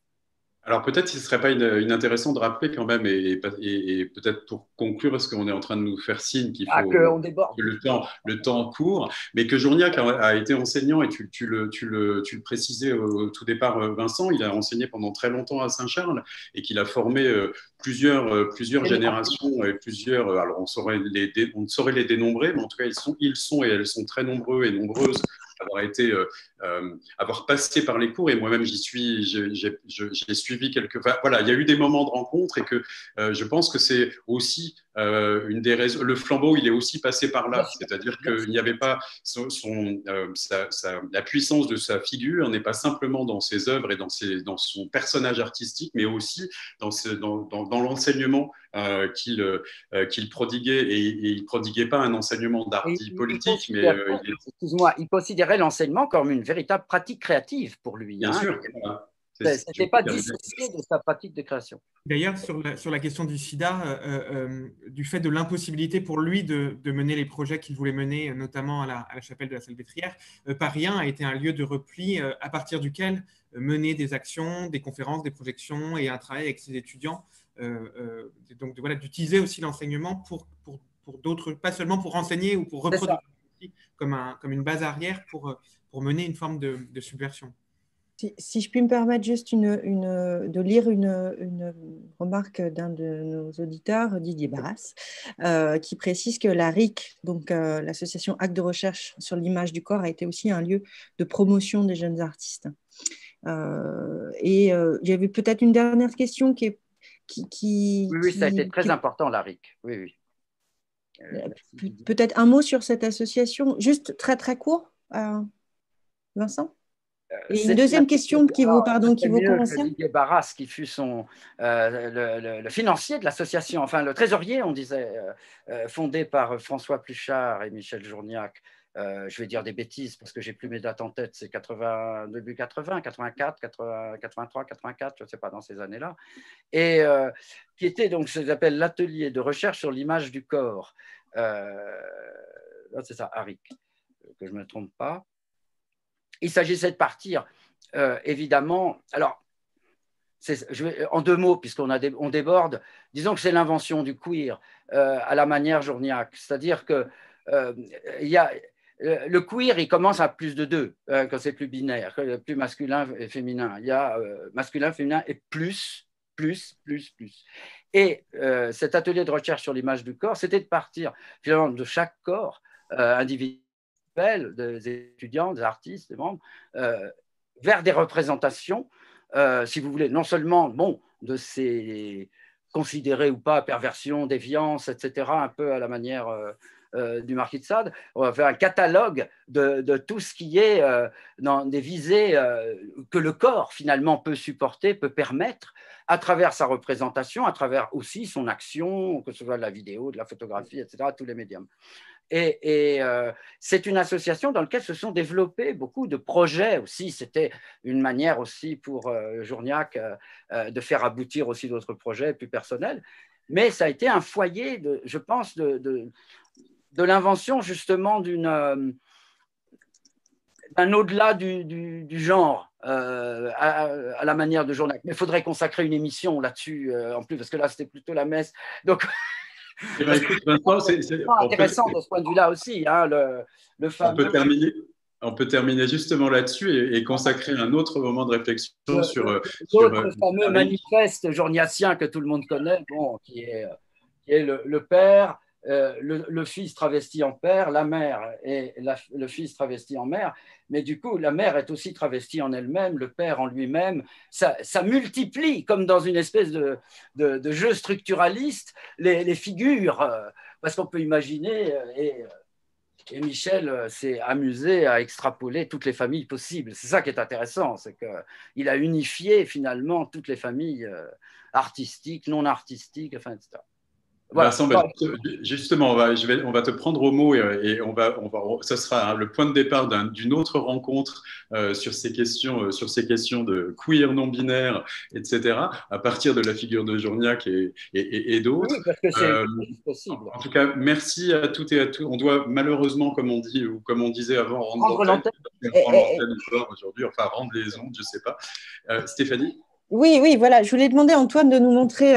Alors peut-être ce ne serait pas intéressant de rappeler quand même, et peut-être pour conclure, parce qu'on est en train de nous faire signe qu'il faut déborde. Que le temps court, mais que Journiac a été enseignant, et tu le précisais au tout départ, Vincent, il a enseigné pendant très longtemps à Saint-Charles, et qu'il a formé plusieurs générations, et alors on ne saurait les dénombrer, mais en tout cas ils sont et elles sont très nombreux et nombreuses avoir passé par les cours, et moi-même j'ai suivi quelques. Voilà, il y a eu des moments de rencontre, et que je pense que c'est aussi une des raisons. Le flambeau, il est aussi passé par là, c'est-à-dire qu'il n'y avait pas la puissance de sa figure n'est pas simplement dans ses œuvres et dans son personnage artistique, mais aussi dans l'enseignement qu'il prodiguait, et il prodiguait pas un enseignement d'art dit politique, mais excuse-moi, il considérait l'enseignement comme une véritable pratique créative pour lui. Bien sûr. Voilà. C'était pas dissocié de sa pratique de création. D'ailleurs, sur la question du sida, du fait de l'impossibilité pour lui de mener les projets qu'il voulait mener, notamment à la chapelle de la Salpêtrière, Paris 1 a été un lieu de repli à partir duquel mener des actions, des conférences, des projections et un travail avec ses étudiants. Donc voilà, d'utiliser aussi l'enseignement pour d'autres, pas seulement pour enseigner ou pour reproduire, comme une base arrière pour mener une forme de subversion. Si je puis me permettre juste de lire une remarque d'un de nos auditeurs, Didier Barras, qui précise que la RIC, donc l'association Actes de recherche sur l'image du corps, a été aussi un lieu de promotion des jeunes artistes. J'avais peut-être une dernière question Oui, ça a été très important, la RIC. Oui. Peut-être un mot sur cette association, juste très très court, Vincent. Et une deuxième question qui vous concerne. Didier Barras, qui fut le financier de l'association, enfin le trésorier, on disait, fondé par François Pluchart et Michel Journiac. Je vais dire des bêtises parce que j'ai plus mes dates en tête, c'est début 80, 84, 83, 84, je ne sais pas, dans ces années-là. Et qui était donc ce qu'on appelle l'atelier de recherche sur l'image du corps. C'est ça, ARIC, que je ne me trompe pas. Il s'agissait de partir, évidemment. Alors, en 2 mots, puisqu'on déborde, disons que c'est l'invention du queer à la manière Journiac. C'est-à-dire que le queer, il commence à plus de 2, quand c'est plus binaire, plus masculin et féminin. Il y a masculin, féminin et plus. Et cet atelier de recherche sur l'image du corps, c'était de partir finalement de chaque corps individuel, des étudiants, des artistes, des membres, vers des représentations, si vous voulez, non seulement de ces considérés ou pas perversions, déviances, etc., un peu à la manière du Marquis de Sade. On va faire un catalogue de tout ce qui est dans des visées que le corps finalement peut supporter, peut permettre à travers sa représentation, à travers aussi son action, que ce soit de la vidéo, de la photographie, etc., tous les médiums. Et c'est une association dans laquelle se sont développés beaucoup de projets aussi. C'était une manière aussi pour Journiac de faire aboutir aussi d'autres projets plus personnels. Mais ça a été un foyer, je pense, de de l'invention justement d'un au-delà du genre à la manière de Journiac. Mais il faudrait consacrer une émission là-dessus en plus, parce que là, c'était plutôt la messe. Donc, Écoute, Vincent, c'est intéressant de ce point de vue-là aussi. Hein, le fameux... On peut terminer justement là-dessus et consacrer un autre moment de réflexion sur l'autre fameux manifeste journiacien que tout le monde connaît, bon, qui est le père, le fils travesti en père, la mère et le fils travesti en mère. Mais du coup, la mère est aussi travestie en elle-même, le père en lui-même. Ça multiplie, comme dans une espèce de jeu structuraliste, les figures. Parce qu'on peut imaginer... Et Michel s'est amusé à extrapoler toutes les familles possibles. C'est ça qui est intéressant, c'est qu'il a unifié finalement toutes les familles artistiques, non artistiques, enfin, etc. Voilà. Vincent, justement, on va te prendre au mot et ce sera le point de départ d'une autre rencontre sur ces questions de queer non binaire, etc. À partir de la figure de Journiac et d'autres. Oui, parce que c'est possible. En tout cas, merci à toutes et à tous. On doit malheureusement, comme on dit ou comme on disait avant, rendre l'antenne aujourd'hui, enfin rendre les ondes, je sais pas. Stéphanie. Oui, voilà. Je voulais demander à Antoine de nous montrer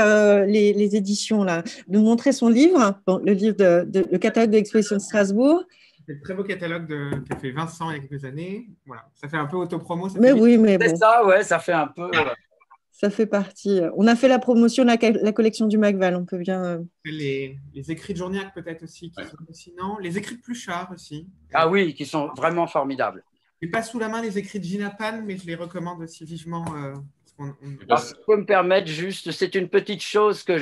les éditions, là, de nous montrer son livre, le livre le catalogue de l'exposition de Strasbourg. C'est le très beau catalogue qu'a fait Vincent il y a quelques années. Voilà, ça fait un peu autopromo. Mais oui, mais bon. C'est ça, ouais, ça fait un peu. Ça fait partie. On a fait la promotion de la collection du Macval, on peut bien. Les écrits de Journiac peut-être aussi, qui sont aussi, non. Les écrits de Pluchart aussi. Ah oui, qui sont vraiment formidables. Je n'ai pas sous la main les écrits de Gina Pan, mais je les recommande aussi vivement. Si je peux me permettre juste, c'est une petite chose que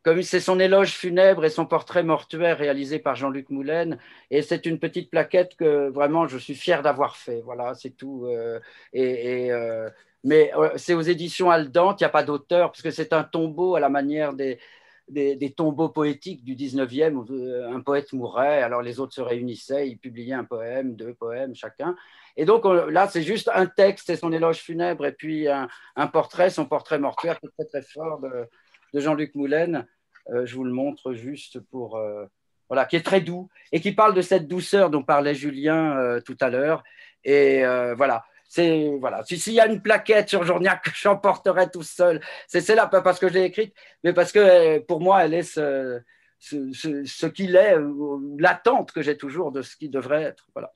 comme c'est son éloge funèbre et son portrait mortuaire réalisé par Jean-Luc Moulin, et c'est une petite plaquette que vraiment je suis fier d'avoir fait. Voilà, c'est tout. Mais c'est aux éditions Aldante, il n'y a pas d'auteur, parce que c'est un tombeau à la manière des tombeaux poétiques du 19e, où un poète mourait, alors les autres se réunissaient, ils publiaient un poème, 2 poèmes chacun. Et donc là, c'est juste un texte et son éloge funèbre, et puis un portrait, son portrait mortuaire, qui est très très fort de Jean-Luc Moulin. Je vous le montre juste qui est très doux, et qui parle de cette douceur dont parlait Julien tout à l'heure. Et voilà. S'il y a une plaquette sur Journiac que j'emporterai tout seul, c'est là, pas parce que je l'ai écrite, mais parce que pour moi, elle est ce qu'il est, l'attente que j'ai toujours de ce qui devrait être. Voilà.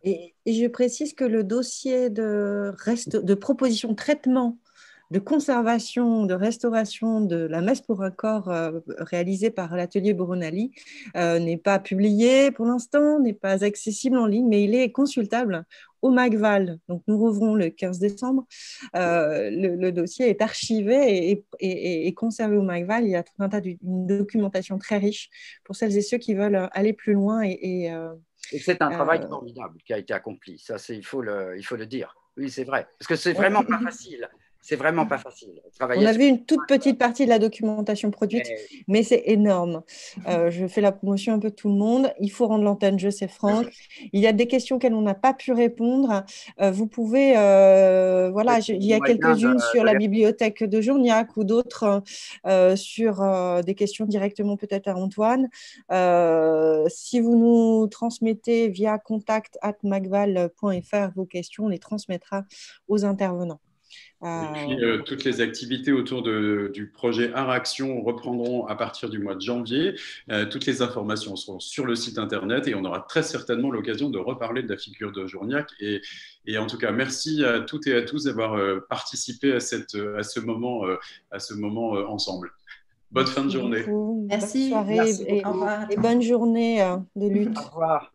Et je précise que le dossier de proposition de traitement, de conservation, de restauration de la messe pour un corps réalisé par l'atelier Boronali n'est pas publié pour l'instant, n'est pas accessible en ligne, mais il est consultable au Macval. Donc nous rouvrons le 15 décembre. Le dossier est archivé et conservé au Macval. Il y a tout un tas d'une documentation très riche pour celles et ceux qui veulent aller plus loin. Et c'est un travail formidable qui a été accompli. Ça, il faut le dire. Oui, c'est vrai. Parce que c'est vraiment pas facile. C'est vraiment pas facile. On a vu une toute petite partie de la documentation produite, mais c'est énorme. Je fais la promotion un peu de tout le monde. Il faut rendre l'antenne, je sais, Franck. Il y a des questions auxquelles on n'a pas pu répondre. Vous pouvez, il y a quelques-unes sur la bibliothèque de Journiac ou d'autres sur des questions directement peut-être à Antoine. Si vous nous transmettez via contact@macval.fr vos questions, on les transmettra aux intervenants. Et puis, toutes les activités autour du projet Art Action reprendront à partir du mois de janvier. Toutes les informations seront sur le site internet et on aura très certainement l'occasion de reparler de la figure de Journiac. Et en tout cas, merci à toutes et à tous d'avoir participé à ce moment ensemble. Bonne fin de journée. Merci. Bonne soirée et bonne journée de lutte. Au revoir.